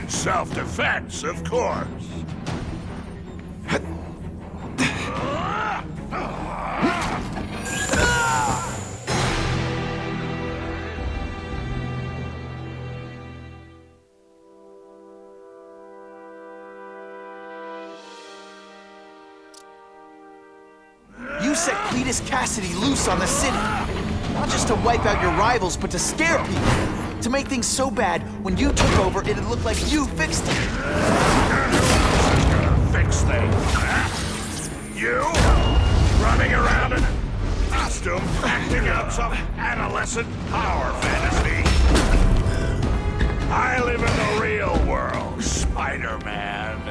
Self-defense, of course. You set Cletus Cassidy loose on the city. Not just to wipe out your rivals, but to scare people. To make things so bad, when you took over, it'd look like you fixed it. Who's gonna fix things, huh? You? Running around in a costume, acting out some adolescent power fantasy? I live in the real world, Spider-Man.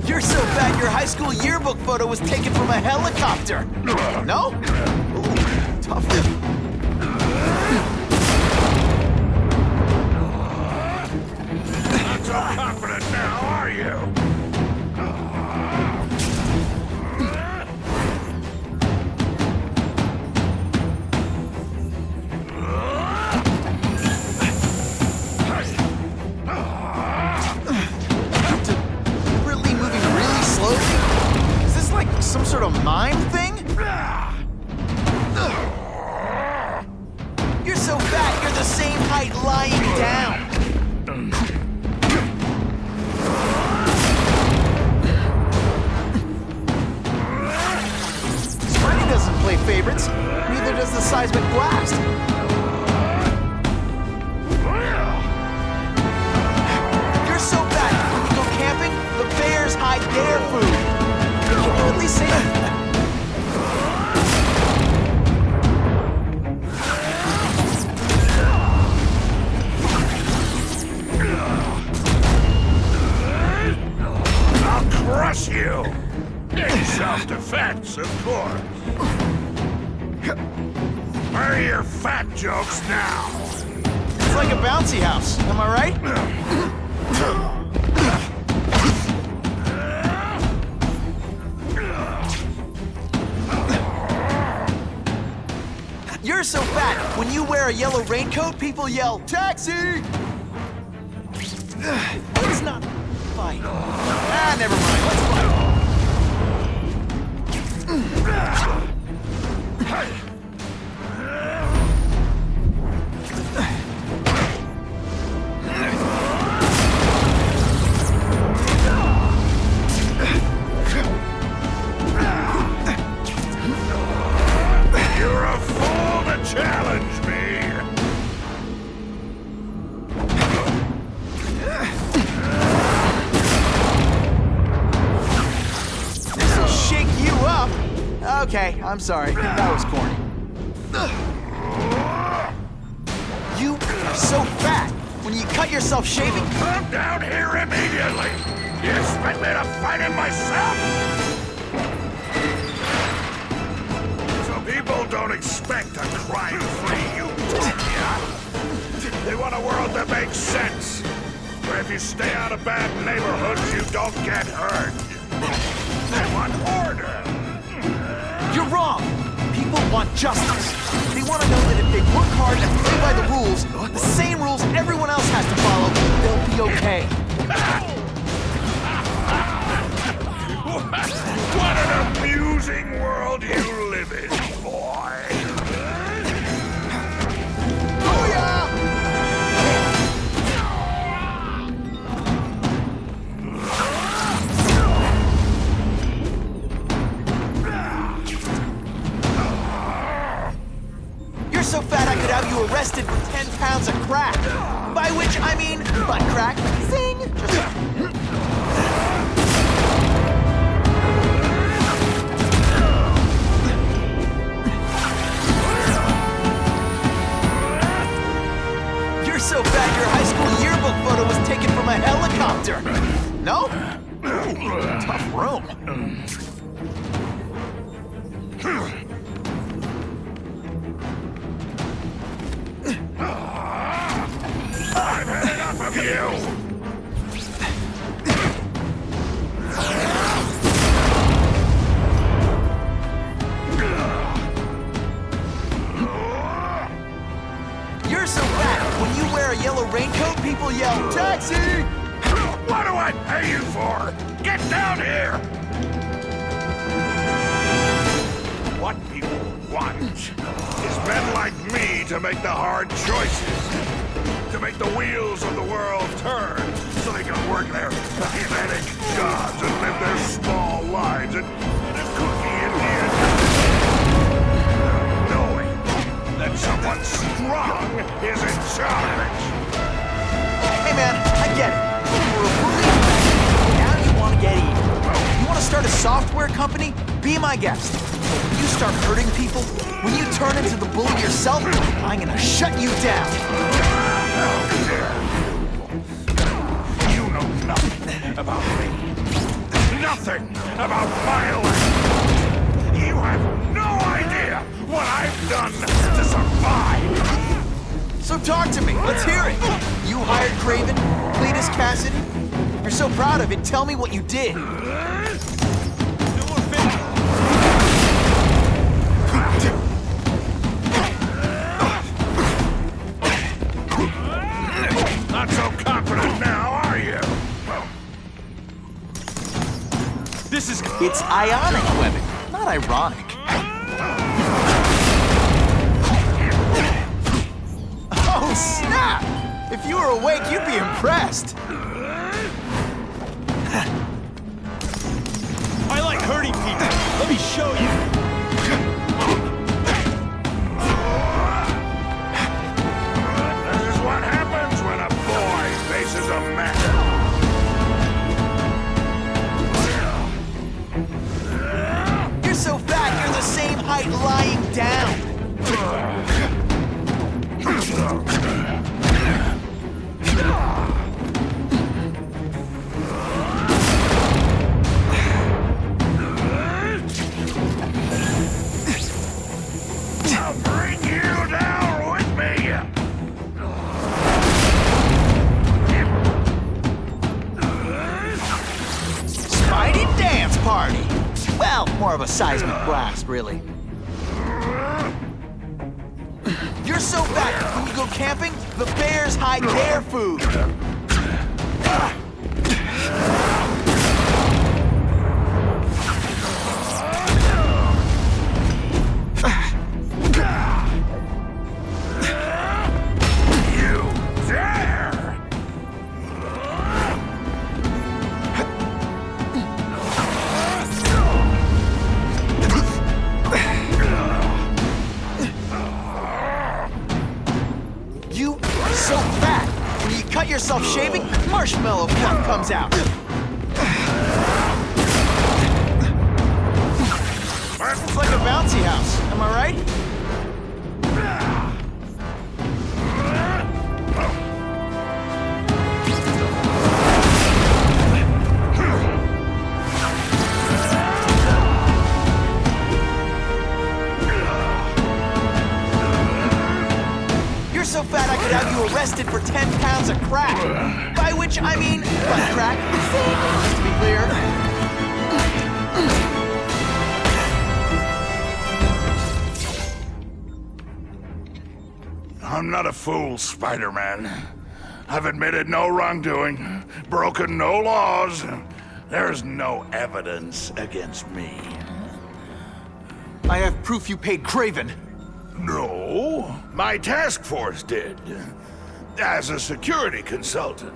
You're so fat your high school yearbook photo was taken from a helicopter. No? Ooh, tough. Not so confident now, are you? Some sort of mind thing? You're so fat, you're the same height lying down. Spidey doesn't play favorites. Neither does the seismic blast. You're so fat, when you go camping, the bears hide their food. Can you at least say that? I'll crush you! In self-defense, of course. Where are your fat jokes now? It's like a bouncy house, am I right? You're so fat, when you wear a yellow raincoat, people yell, "Taxi!" Let's not fight. Ah, never mind, let's fight. You're a fool to challenge me! This'll shake you up! Okay, I'm sorry. That was corny. You are so fat! When you cut yourself shaving... Come down here immediately! You expect me to fight him myself? So people don't expect a crime-free utopia. They want a world that makes sense. Where if you stay out of bad neighborhoods, you don't get hurt. They want order. You're wrong! People want justice. They want to know that if they work hard and play by the rules, the same rules everyone else has to follow, they'll be okay. What an amusing world you live in, boy! Booyah! You're so fat I could have you arrested for 10 pounds of crack. By which I mean butt crack. Zing! You're so fat your high school yearbook photo was taken from a helicopter. No? Tough room. I've had enough of you! You're so fat, when you wear a yellow raincoat, people yell, "Taxi!" What do I pay you for? Get down here! What people want is men like me to make the hard choices. To make the wheels of the world turn so they can work their pathetic jobs and live their small lives and a cookie in the end. Knowing that someone strong is in charge. Hey man, I get it. You were a bully, now you want to get even. You want to start a software company? Be my guest. But when you start hurting people, when you turn into the bully yourself, I'm gonna shut you down. How dare you? You know nothing about me. Nothing about my life. You have no idea what I've done to survive. So talk to me, let's hear it. You hired Craven, Cletus Cassidy. You're so proud of it, tell me what you did. Not so confident now, are you? It's ionic webbing, not ironic. Oh, snap! If you were awake, you'd be impressed. I like hurting people. Let me show you. This is what happens when a boy faces a man. You're so fat, you're the same height lying down. I'll bring you down with me. Spidey dance party. Well, more of a seismic blast, really. You're so fat, when you go camping, the bears hide their food. So fat! When you cut yourself shaving, marshmallow fluff comes out. It's like a bouncy house, am I right? So fat I could have you arrested for 10 pounds of crack. By which I mean butt crack, just to be clear. I'm not a fool, Spider-Man. I've admitted no wrongdoing, broken no laws. There's no evidence against me. I have proof you paid Kraven. No, my task force did. As a security consultant.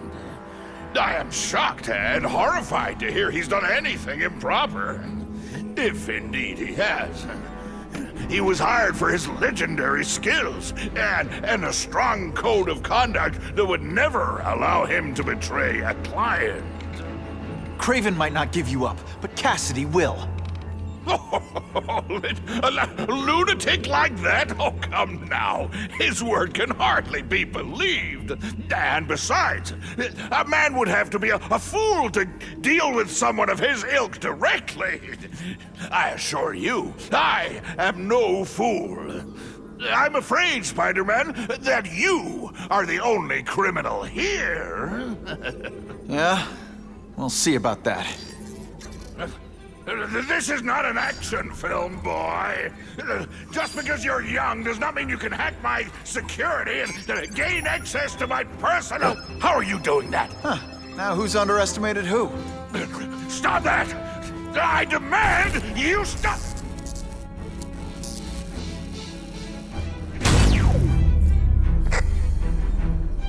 I am shocked and horrified to hear he's done anything improper. If indeed he has. He was hired for his legendary skills and a strong code of conduct that would never allow him to betray a client. Kraven might not give you up, but Cassidy will. A lunatic like that? Oh, come now. His word can hardly be believed. And besides, a man would have to be a fool to deal with someone of his ilk directly. I assure you, I am no fool. I'm afraid, Spider-Man, that you are the only criminal here. Yeah? We'll see about that. This is not an action film, boy. Just because you're young does not mean you can hack my security and gain access to my personal... How are you doing that? Huh. Now who's underestimated who? Stop that! I demand you stop!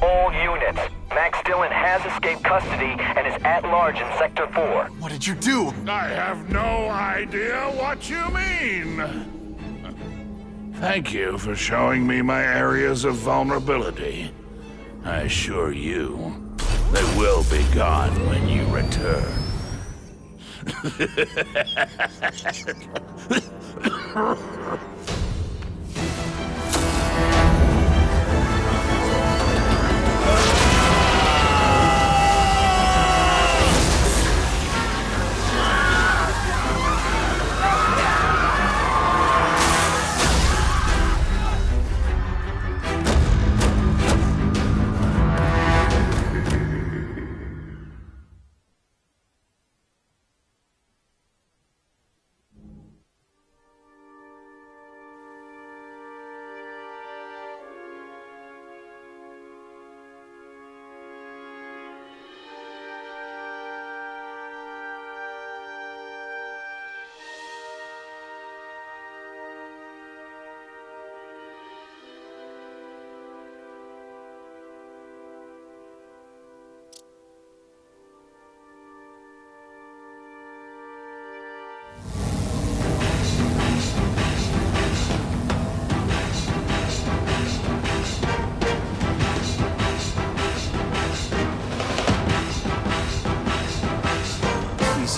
All units. Max Dillon has escaped custody and is at large in Sector 4. What did you do? I have no idea what you mean. Thank you for showing me my areas of vulnerability. I assure you, they will be gone when you return.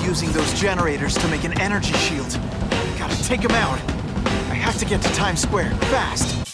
Using those generators to make an energy shield. Gotta take him out. I have to get to Times Square, fast.